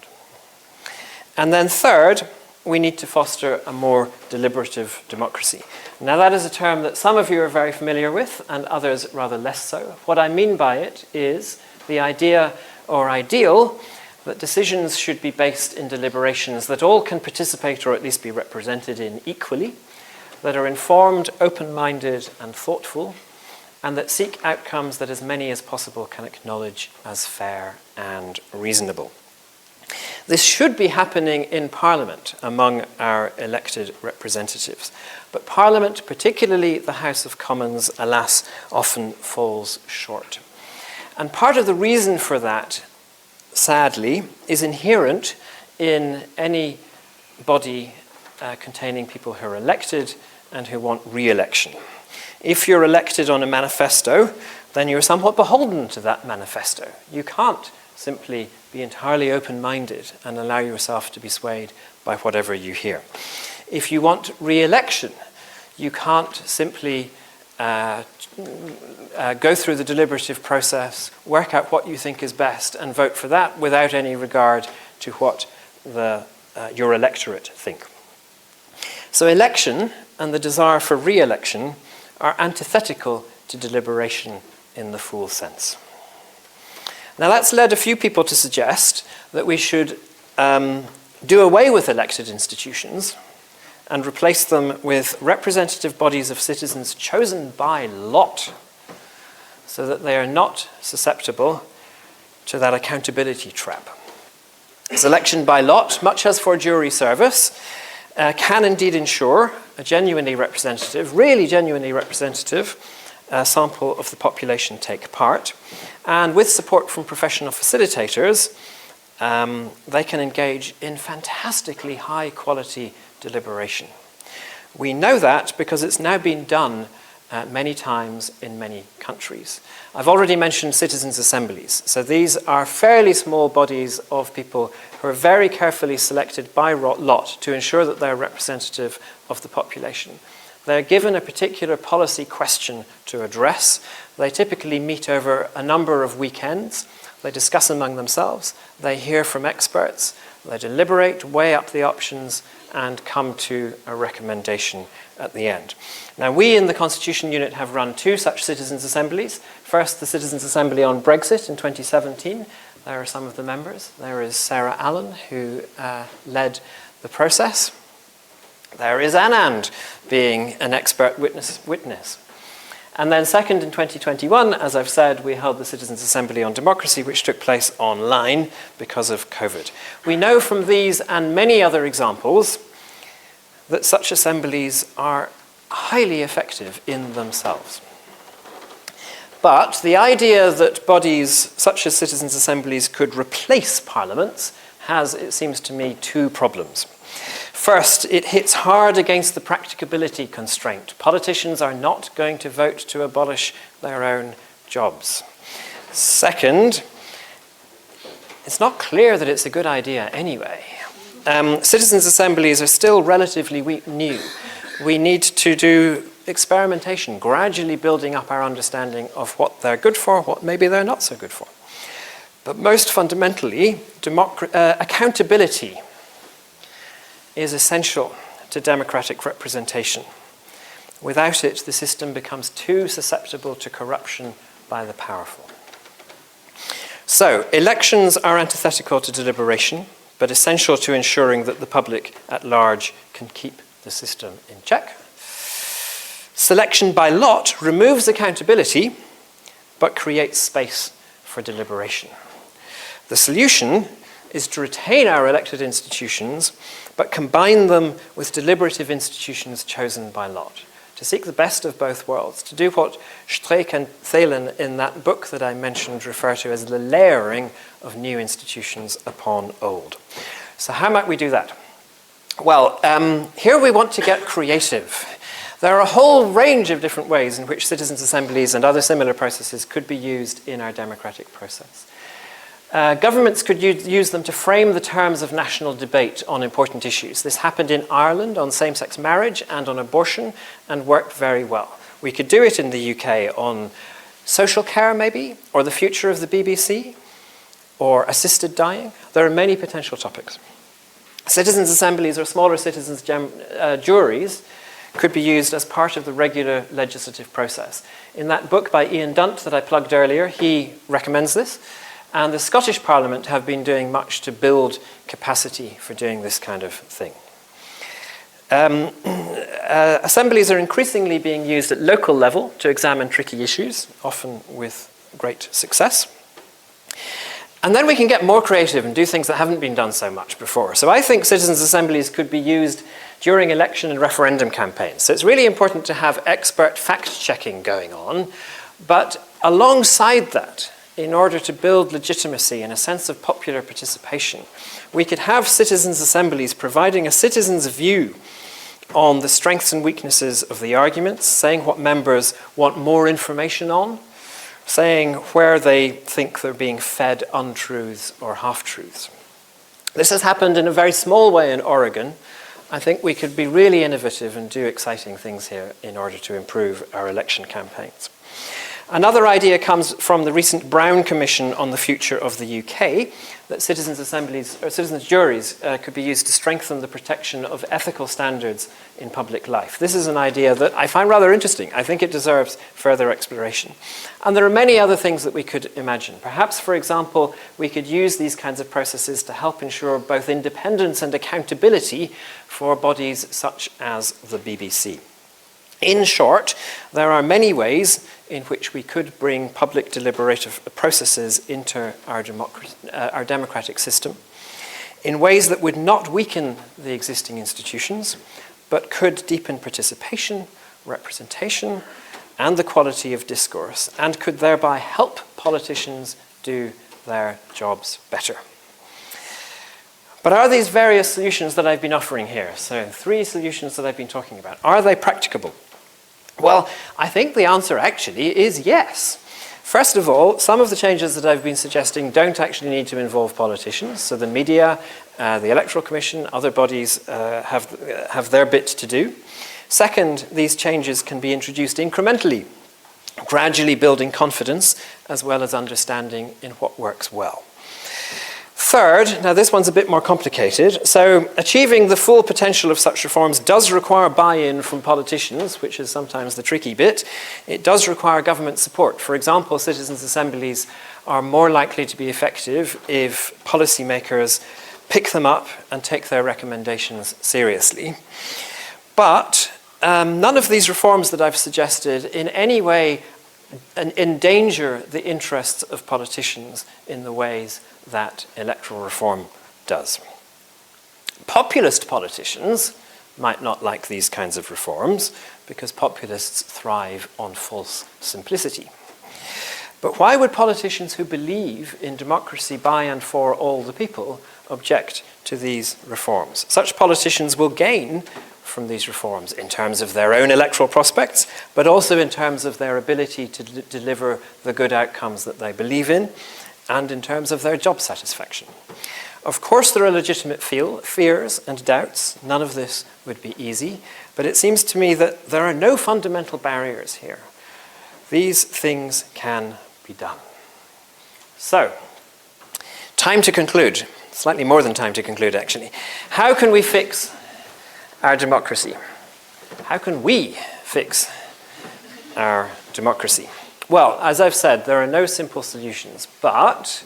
C: And then third, we need to foster a more deliberative democracy. Now that is a term that some of you are very familiar with and others rather less so. What I mean by it is the idea or ideal that decisions should be based in deliberations that all can participate or at least be represented in equally, that are informed, open-minded, and thoughtful, and that seek outcomes that as many as possible can acknowledge as fair and reasonable. This should be happening in Parliament among our elected representatives, but Parliament, particularly the House of Commons, alas, often falls short. And part of the reason for that, sadly, is inherent in any body containing people who are elected and who want re-election. If you're elected on a manifesto, then you're somewhat beholden to that manifesto. You can't simply be entirely open-minded and allow yourself to be swayed by whatever you hear. If you want re-election, you can't simply go through the deliberative process, work out what you think is best, and vote for that without any regard to what your electorate think. So election and the desire for re-election are antithetical to deliberation in the full sense. Now that's led a few people to suggest that we should do away with elected institutions and replace them with representative bodies of citizens chosen by lot so that they are not susceptible to that accountability trap. Selection by lot, much as for jury service, can indeed ensure a genuinely representative, really genuinely representative sample of the population take part. And with support from professional facilitators, they can engage in fantastically high quality deliberation. We know that because it's now been done many times in many countries. I've already mentioned citizens' assemblies. So these are fairly small bodies of people who are very carefully selected by lot to ensure that they're representative of the population. They're given a particular policy question to address. They typically meet over a number of weekends. They discuss among themselves. They hear from experts. They deliberate, weigh up the options, and come to a recommendation at the end. Now, we in the Constitution Unit have run 2 such citizens' assemblies. First, the Citizens' Assembly on Brexit in 2017. There are some of the members. There is Sarah Allen, who led the process. There is Anand, being an expert witness. And then second, in 2021, as I've said, we held the Citizens' Assembly on Democracy, which took place online because of COVID. We know from these and many other examples that such assemblies are highly effective in themselves. But the idea that bodies such as citizens' assemblies could replace parliaments has, it seems to me, 2 problems. First, it hits hard against the practicability constraint. Politicians are not going to vote to abolish their own jobs. Second, it's not clear that it's a good idea anyway. Citizens' assemblies are still relatively new. We need to do experimentation, gradually building up our understanding of what they're good for, what maybe they're not so good for. But most fundamentally, accountability is essential to democratic representation. Without it, the system becomes too susceptible to corruption by the powerful. So, elections are antithetical to deliberation, but essential to ensuring that the public at large can keep the system in check. Selection by lot removes accountability, but creates space for deliberation. The solution is to retain our elected institutions, but combine them with deliberative institutions chosen by lot, to seek the best of both worlds, to do what Streeck and Thelen in that book that I mentioned refer to as the layering of new institutions upon old. So how might we do that? Well, here we want to get creative. There are a whole range of different ways in which citizens' assemblies and other similar processes could be used in our democratic process. Governments could use them to frame the terms of national debate on important issues. This happened in Ireland on same-sex marriage and on abortion and worked very well. We could do it in the UK on social care maybe, or the future of the BBC, or assisted dying. There are many potential topics. Citizens' assemblies or smaller citizens' juries could be used as part of the regular legislative process. In that book by Ian Dunt that I plugged earlier, he recommends this. And the Scottish Parliament have been doing much to build capacity for doing this kind of thing. Assemblies are increasingly being used at local level to examine tricky issues, often with great success. And then we can get more creative and do things that haven't been done so much before. So I think citizens' assemblies could be used during election and referendum campaigns. So it's really important to have expert fact-checking going on, but alongside that, in order to build legitimacy and a sense of popular participation, we could have citizens' assemblies providing a citizen's view on the strengths and weaknesses of the arguments, saying what members want more information on, saying where they think they're being fed untruths or half-truths. This has happened in a very small way in Oregon. I think we could be really innovative and do exciting things here in order to improve our election campaigns. Another idea comes from the recent Brown Commission on the future of the UK, that citizens' assemblies or citizens' juries could be used to strengthen the protection of ethical standards in public life. This is an idea that I find rather interesting. I think it deserves further exploration. And there are many other things that we could imagine. Perhaps, for example, we could use these kinds of processes to help ensure both independence and accountability for bodies such as the BBC. In short, there are many ways in which we could bring public deliberative processes into our democratic system in ways that would not weaken the existing institutions, but could deepen participation, representation, and the quality of discourse, and could thereby help politicians do their jobs better. But are these various solutions that I've been offering here, so 3 solutions that I've been talking about, are they practicable? Well, I think the answer actually is yes. First of all, some of the changes that I've been suggesting don't actually need to involve politicians. So the media, the Electoral Commission, other bodies have their bit to do. Second, these changes can be introduced incrementally, gradually building confidence as well as understanding in what works well. Third, now this one's a bit more complicated, so achieving the full potential of such reforms does require buy-in from politicians, which is sometimes the tricky bit. It does require government support. For example, citizens' assemblies are more likely to be effective if policymakers pick them up and take their recommendations seriously. But none of these reforms that I've suggested in any way endanger the interests of politicians in the ways that electoral reform does. Populist politicians might not like these kinds of reforms because populists thrive on false simplicity. But why would politicians who believe in democracy by and for all the people object to these reforms? Such politicians will gain from these reforms in terms of their own electoral prospects, but also in terms of their ability to deliver the good outcomes that they believe in, and in terms of their job satisfaction. Of course, there are legitimate fears and doubts. None of this would be easy, but it seems to me that there are no fundamental barriers here. These things can be done. So, time to conclude. Slightly more than time to conclude, actually. How can we fix our democracy? How can we fix our democracy? Well, as I've said, there are no simple solutions, but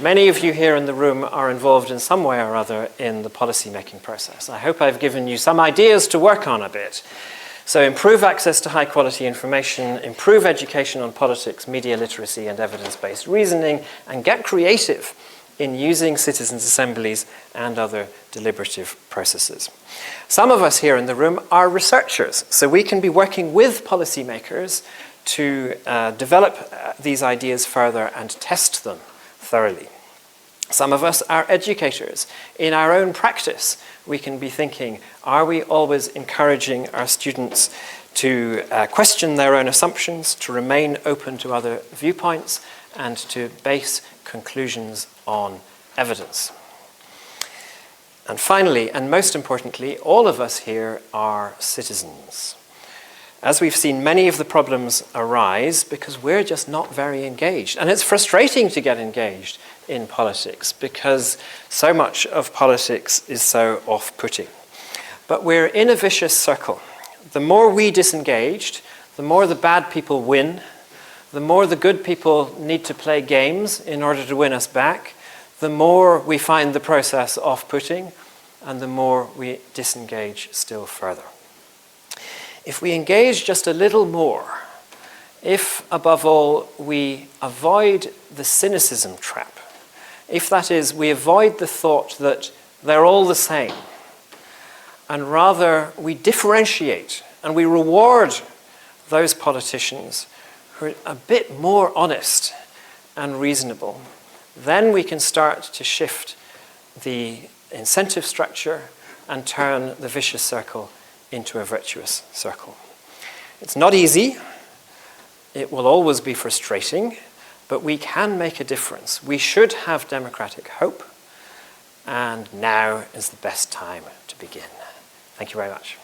C: many of you here in the room are involved in some way or other in the policy-making process. I hope I've given you some ideas to work on a bit. So improve access to high-quality information, improve education on politics, media literacy, and evidence-based reasoning, and get creative in using citizens' assemblies and other deliberative processes. Some of us here in the room are researchers, so we can be working with policymakers to develop these ideas further and test them thoroughly. Some of us are educators. In our own practice, we can be thinking, are we always encouraging our students to question their own assumptions, to remain open to other viewpoints, and to base conclusions on evidence? And finally, and most importantly, all of us here are citizens. As we've seen, many of the problems arise because we're just not very engaged. And it's frustrating to get engaged in politics because so much of politics is so off-putting. But we're in a vicious circle. The more we disengaged, the more the bad people win, the more the good people need to play games in order to win us back, the more we find the process off-putting, and the more we disengage still further. If we engage just a little more, if, above all, we avoid the cynicism trap, if that is, we avoid the thought that they're all the same, and rather we differentiate and we reward those politicians who are a bit more honest and reasonable, then we can start to shift the incentive structure and turn the vicious circle into a virtuous circle. It's not easy. It will always be frustrating, but we can make a difference. We should have democratic hope, and now is the best time to begin. Thank you very much.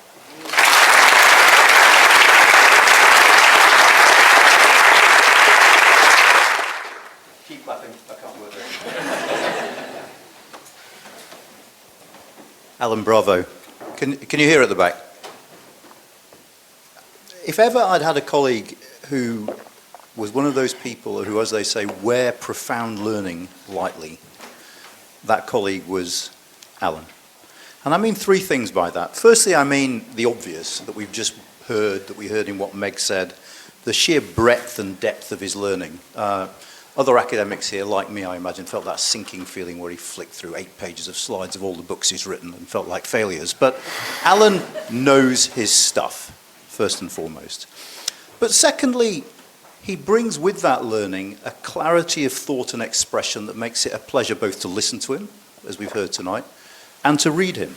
D: Keep clapping. I can't work it. Alan, bravo. Can you hear at the back? If ever I'd had a colleague who was one of those people who, as they say, wear profound learning lightly, that colleague was Alan. And I mean three things by that. Firstly, I mean the obvious that we've just heard, that we heard in what Meg said, the sheer breadth and depth of his learning. Other academics here, like me, I imagine, felt that sinking feeling where he flicked through 8 pages of slides of all the books he's written and felt like failures. But Alan knows his stuff, first and foremost. But secondly, he brings with that learning a clarity of thought and expression that makes it a pleasure both to listen to him, as we've heard tonight, and to read him.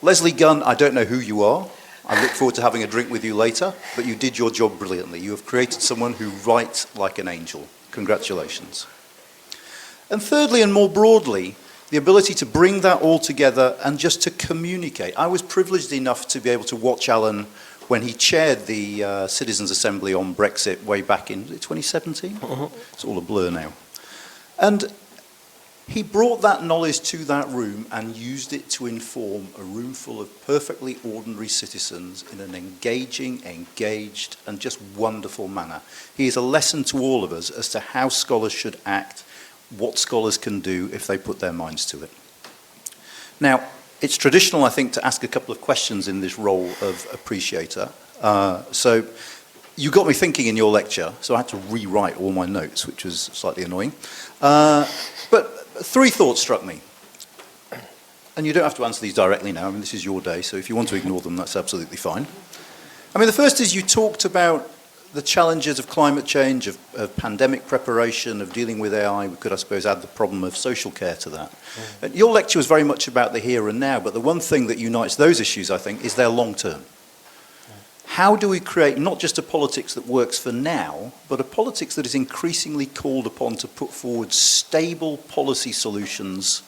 D: Leslie Gunn, I don't know who you are. I look forward to having a drink with you later, but you did your job brilliantly. You have created someone who writes like an angel. Congratulations. And thirdly, and more broadly, the ability to bring that all together and just to communicate. I was privileged enough to be able to watch Alan when he chaired the Citizens' Assembly on Brexit way back in 2017? It's all a blur now. And he brought that knowledge to that room and used it to inform a room full of perfectly ordinary citizens in an engaging, engaged, and just wonderful manner. He is a lesson to all of us as to how scholars should act, what scholars can do if they put their minds to it. Now, it's traditional, I think, to ask a couple of questions in this role of appreciator. So you got me thinking in your lecture, so I had to rewrite all my notes, which was slightly annoying. But 3 thoughts struck me. And you don't have to answer these directly now. I mean, this is your day, so if you want to ignore them, that's absolutely fine. I mean, the first is you talked about the challenges of climate change, of pandemic preparation, of dealing with AI. We could, I suppose, add the problem of social care to that. And your lecture was very much about the here and now, but the one thing that unites those issues, I think, is their long term. how do we create not just a politics that works for now, but a politics that is increasingly called upon to put forward stable policy solutions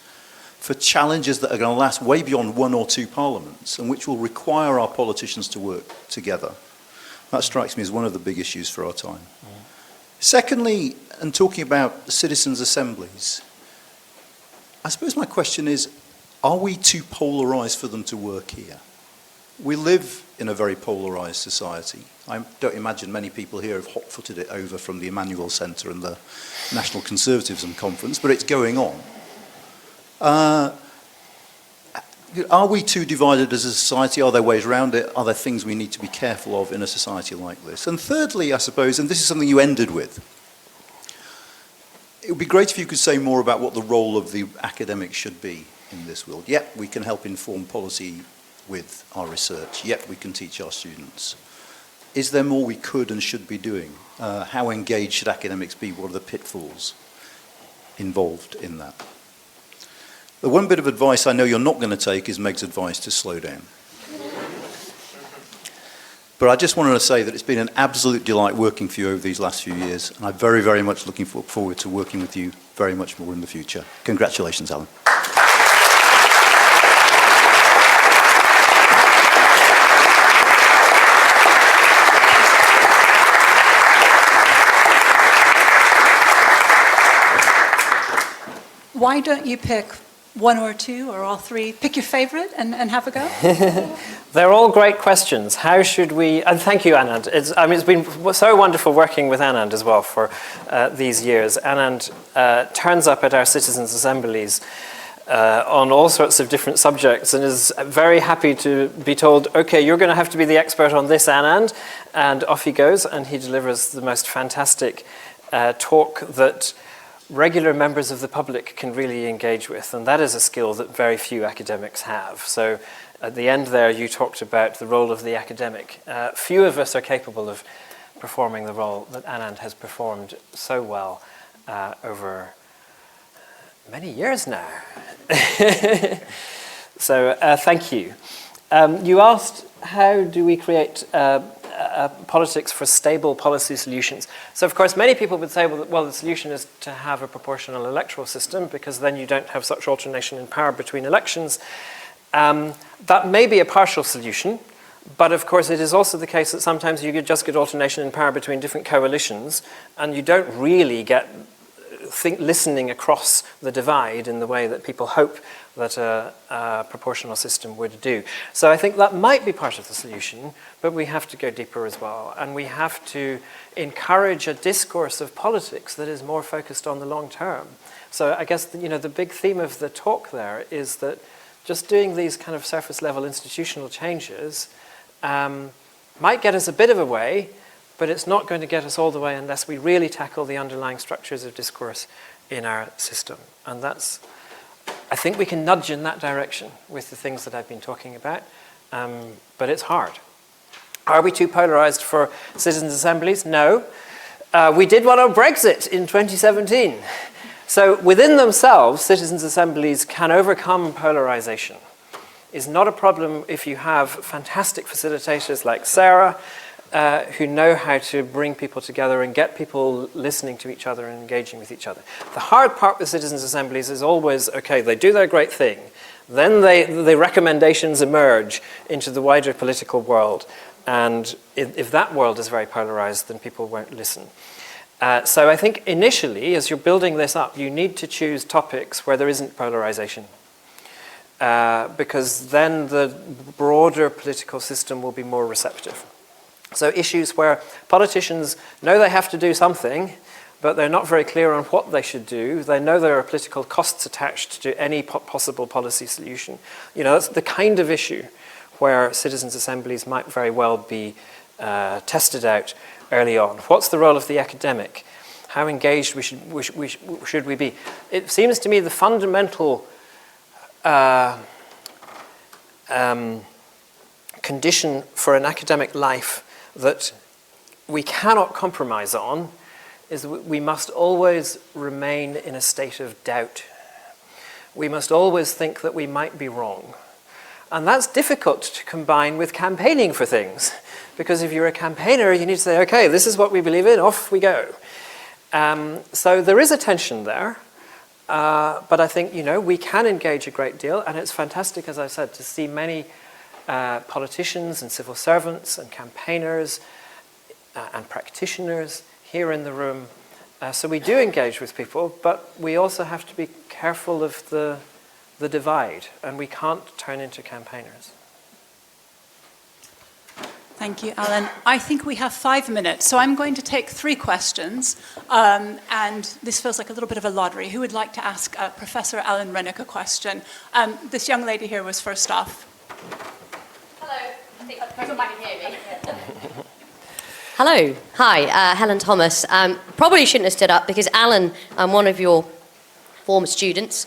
D: for challenges that are going to last way beyond 1 or 2 parliaments and which will require our politicians to work together? That strikes me as one of the big issues for our time. Secondly, and talking about citizens' assemblies, I suppose my question is, are we too polarised for them to work here? We live in a very polarised society. I don't imagine many people here have hot-footed it over from the Emmanuel Centre and the National Conservatism Conference, but it's going on. Are we too divided as a society? Are there ways around it? Are there things we need to be careful of in a society like this? And thirdly, I suppose, and this is something you ended with, it would be great if you could say more about what the role of the academic should be in this world. Yep, we can help inform policy with our research. Yep, we can teach our students. Is there more we could and should be doing? How engaged should academics be? What are the pitfalls involved in that? The one bit of advice I know you're not going to take is Meg's advice to slow down. But I just wanted to say that it's been an absolute delight working for you over these last few years, and I'm very, very much looking forward to working with you very much more in the future. Congratulations, Alan.
A: Why don't you pick 1 or 2 or all 3? Pick your favourite and have a go.
C: They're all great questions. How should we... And thank you, Anand. It's been so wonderful working with Anand as well for these years. Anand turns up at our citizens' assemblies on all sorts of different subjects and is very happy to be told, okay, you're going to have to be the expert on this, Anand. And off he goes, and he delivers the most fantastic talk that regular members of the public can really engage with, and that is a skill that very few academics have. So at the end there, you talked about the role of the academic. Few of us are capable of performing the role that Anand has performed so well over many years now. So thank you. You asked, how do we create politics for stable policy solutions? So of course many people would say, well, the solution is to have a proportional electoral system because then you don't have such alternation in power between elections. That may be a partial solution, but of course it is also the case that sometimes you just get alternation in power between different coalitions and you don't really get listening across the divide in the way that people hope that a proportional system would do. So I think that might be part of the solution, but we have to go deeper as well. And we have to encourage a discourse of politics that is more focused on the long term. So I guess the big theme of the talk there is that just doing these kind of surface level institutional changes might get us a bit of a way, but it's not going to get us all the way unless we really tackle the underlying structures of discourse in our system. And I think we can nudge in that direction with the things that I've been talking about, but it's hard. Are we too polarised for citizens' assemblies? No. We did one on Brexit in 2017. So within themselves, citizens' assemblies can overcome polarisation. It's not a problem if you have fantastic facilitators like Sarah, who know how to bring people together and get people listening to each other and engaging with each other. The hard part with citizens' assemblies is always, okay, they do their great thing, then the recommendations emerge into the wider political world, and if that world is very polarised, then people won't listen. So I think initially, as you're building this up, you need to choose topics where there isn't polarisation, because then the broader political system will be more receptive. So issues where politicians know they have to do something, but they're not very clear on what they should do. They know there are political costs attached to any possible policy solution. That's the kind of issue where citizens' assemblies might very well be tested out early on. What's the role of the academic? How engaged should we be? It seems to me the fundamental condition for an academic life that we cannot compromise on is that we must always remain in a state of doubt. We must always think that we might be wrong. And that's difficult to combine with campaigning for things, Because if you're a campaigner, you need to say, okay, this is what we believe in, off we go. So there is a tension there. But I think, we can engage a great deal, and it's fantastic, as I said, to see many politicians and civil servants and campaigners and practitioners here in the room. So we do engage with people, but we also have to be careful of the divide, and we can't turn into campaigners.
A: Thank you, Alan. I think we have 5 minutes, so I'm going to take 3 questions, and this feels like a little bit of a lottery. Who would like to ask Professor Alan Renwick a question? This young lady here was first off.
E: Hello. I think you can hear me. Hello. Hi, Helen Thomas. Probably shouldn't have stood up because Alan, I'm one of your former students,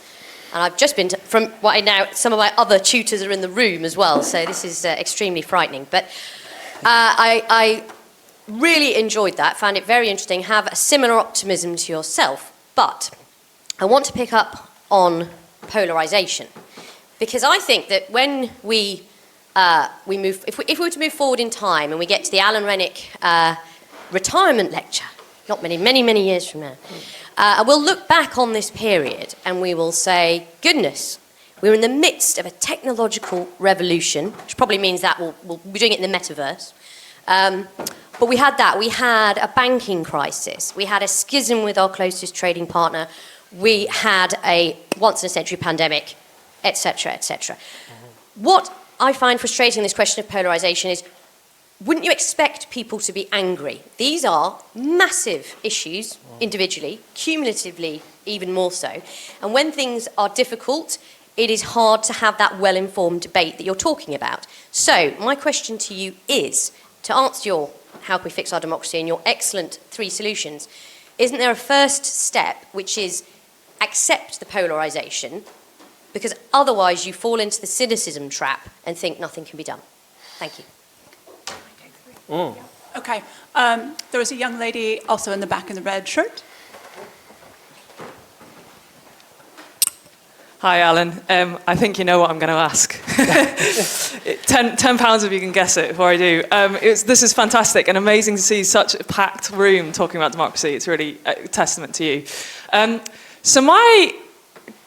E: and I've just been from what I now, some of my other tutors are in the room as well, so this is extremely frightening. But I really enjoyed that, found it very interesting, have a similar optimism to yourself, but I want to pick up on polarisation, because I think that when we move, if we were to move forward in time and we get to the Alan Renwick retirement lecture, not many years from now, we'll look back on this period and we will say, goodness, we're in the midst of a technological revolution, which probably means that we'll be doing it in the metaverse. But we had that. We had a banking crisis. We had a schism with our closest trading partner. We had a once-in-a-century pandemic, etc., etc. What I find frustrating in this question of polarisation is, wouldn't you expect people to be angry? These are massive issues individually, cumulatively even more so. And when things are difficult, it is hard to have that well-informed debate that you're talking about. So my question to you is, to answer your how can we fix our democracy and your excellent 3 solutions, isn't there a first step which is accept the polarisation, because otherwise you fall into the cynicism trap and think nothing can be done? Thank you.
A: Okay. There was a young lady also in the back in the red shirt.
F: Hi, Alan. I think you know what I'm going to ask. £10 if you can guess it before I do. This is fantastic and amazing to see such a packed room talking about democracy. It's really a testament to you. So my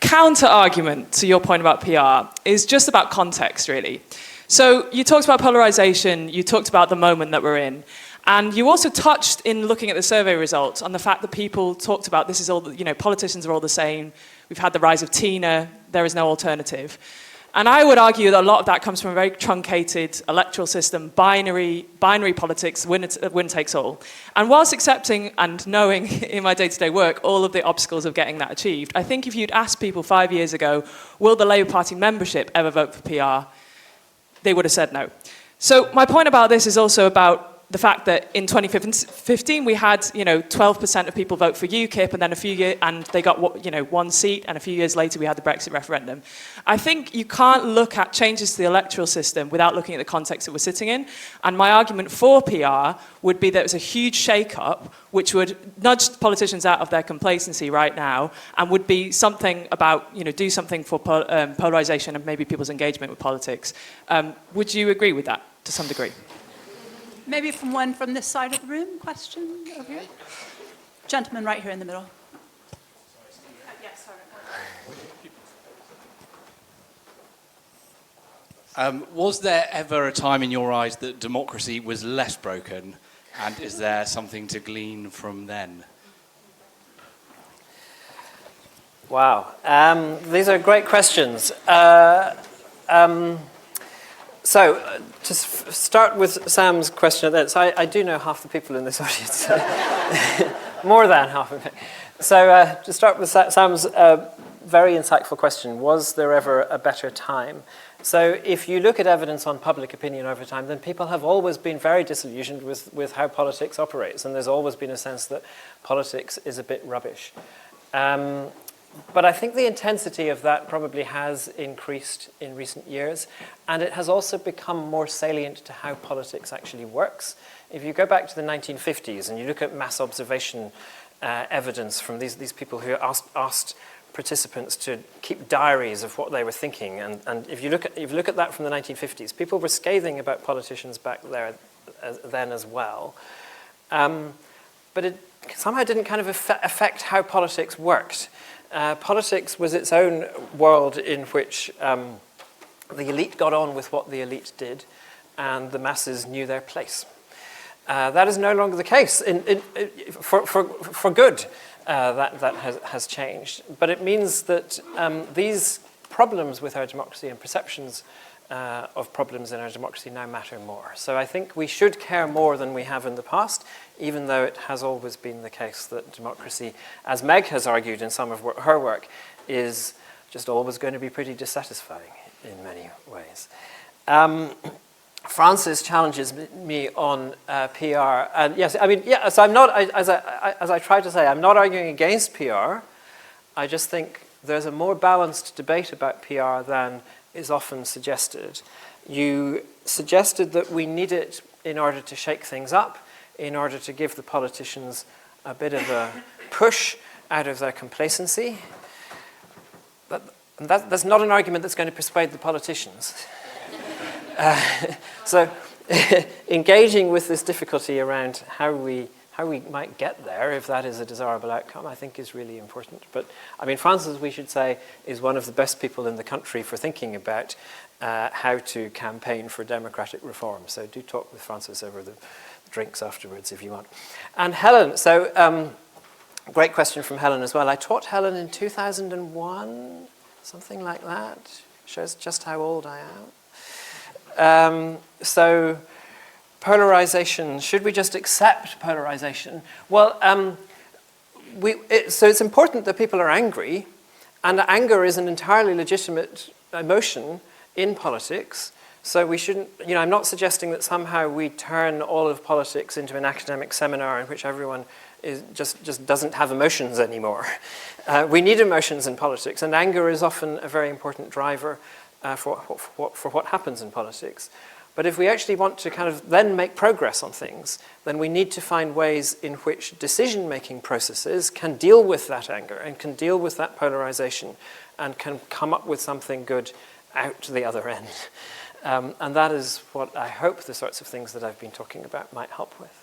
F: counter-argument to your point about PR is just about context, really. So you talked about polarisation, you talked about the moment that we're in, and you also touched in looking at the survey results on the fact that people talked about this is all, politicians are all the same. We've had the rise of Tina, there is no alternative. And I would argue that a lot of that comes from a very truncated electoral system, binary politics, winner takes all. And whilst accepting and knowing in my day-to-day work all of the obstacles of getting that achieved, I think if you'd asked people 5 years ago, will the Labour Party membership ever vote for PR, they would have said no. So my point about this is also about the fact that in 2015 we had 12% of people vote for UKIP, and then a few years, and they got 1 seat, and a few years later we had the Brexit referendum. I think you can't look at changes to the electoral system without looking at the context that we're sitting in. And my argument for PR would be that it's a huge shake-up which would nudge politicians out of their complacency right now, and would be something about do something for polarisation and maybe people's engagement with politics. Would you agree with that to some degree?
A: Maybe from this side of the room. Question over here. Gentleman right here in the middle. Yes, sorry.
G: Was there ever a time in your eyes that democracy was less broken, and is there something to glean from then?
C: Wow. These are great questions. So, to start with Sam's question, I do know half the people in this audience, more than half of it. So, to start with Sam's very insightful question, was there ever a better time? So, if you look at evidence on public opinion over time, then people have always been very disillusioned with how politics operates, and there's always been a sense that politics is a bit rubbish. But I think the intensity of that probably has increased in recent years, and it has also become more salient to how politics actually works. If you go back to the 1950s and you look at mass observation evidence from these people who asked participants to keep diaries of what they were thinking, and if you look at that from the 1950s, people were scathing about politicians back there then as well. But it somehow didn't kind of affect how politics worked. Politics was its own world in which the elite got on with what the elite did, and the masses knew their place. That is no longer the case, for good. That has changed. But it means that these problems with our democracy and perceptions of problems in our democracy now matter more. So I think we should care more than we have in the past, even though it has always been the case that democracy, as Meg has argued in some of her work, is just always going to be pretty dissatisfying in many ways. Francis challenges me on PR, and yes, I mean, yeah. So I'm not, as I tried to say, I'm not arguing against PR. I just think there's a more balanced debate about PR than is often suggested. You suggested that we need it in order to shake things up, in order to give the politicians a bit of a push out of their complacency. But that's not an argument that's going to persuade the politicians. So engaging with this difficulty around how we might get there, if that is a desirable outcome, I think is really important. But I mean, Francis, we should say, is one of the best people in the country for thinking about how to campaign for democratic reform. So do talk with Francis over the drinks afterwards if you want. And Helen, so great question from Helen as well. I taught Helen in 2001, something like that. Shows just how old I am. So polarization, should we just accept polarization? Well, so it's important that people are angry, and anger is an entirely legitimate emotion in politics. So we shouldn't, I'm not suggesting that somehow we turn all of politics into an academic seminar in which everyone just doesn't have emotions anymore. We need emotions in politics, and anger is often a very important driver for what happens in politics. But if we actually want to kind of then make progress on things, then we need to find ways in which decision-making processes can deal with that anger and can deal with that polarization and can come up with something good out to the other end. And that is what I hope the sorts of things that I've been talking about might help with.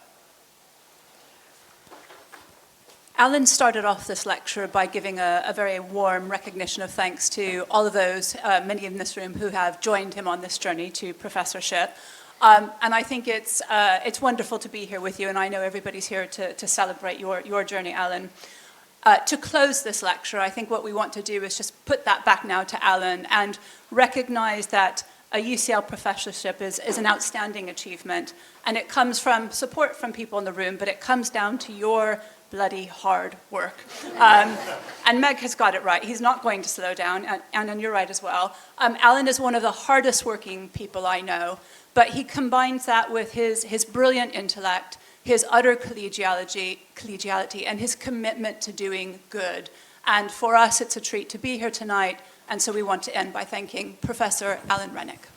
A: Alan started off this lecture by giving a very warm recognition of thanks to all of those, many in this room, who have joined him on this journey to professorship. And I think it's wonderful to be here with you, and I know everybody's here to celebrate your journey, Alan. To close this lecture, I think what we want to do is just put that back now to Alan and recognize that a UCL professorship is an outstanding achievement, and it comes from support from people in the room, but it comes down to your bloody hard work. And Meg has got it right. He's not going to slow down, and you're right as well. Alan is one of the hardest working people I know, but he combines that with his brilliant intellect, his utter collegiality, and his commitment to doing good. And for us, it's a treat to be here tonight, and so we want to end by thanking Professor Alan Renwick.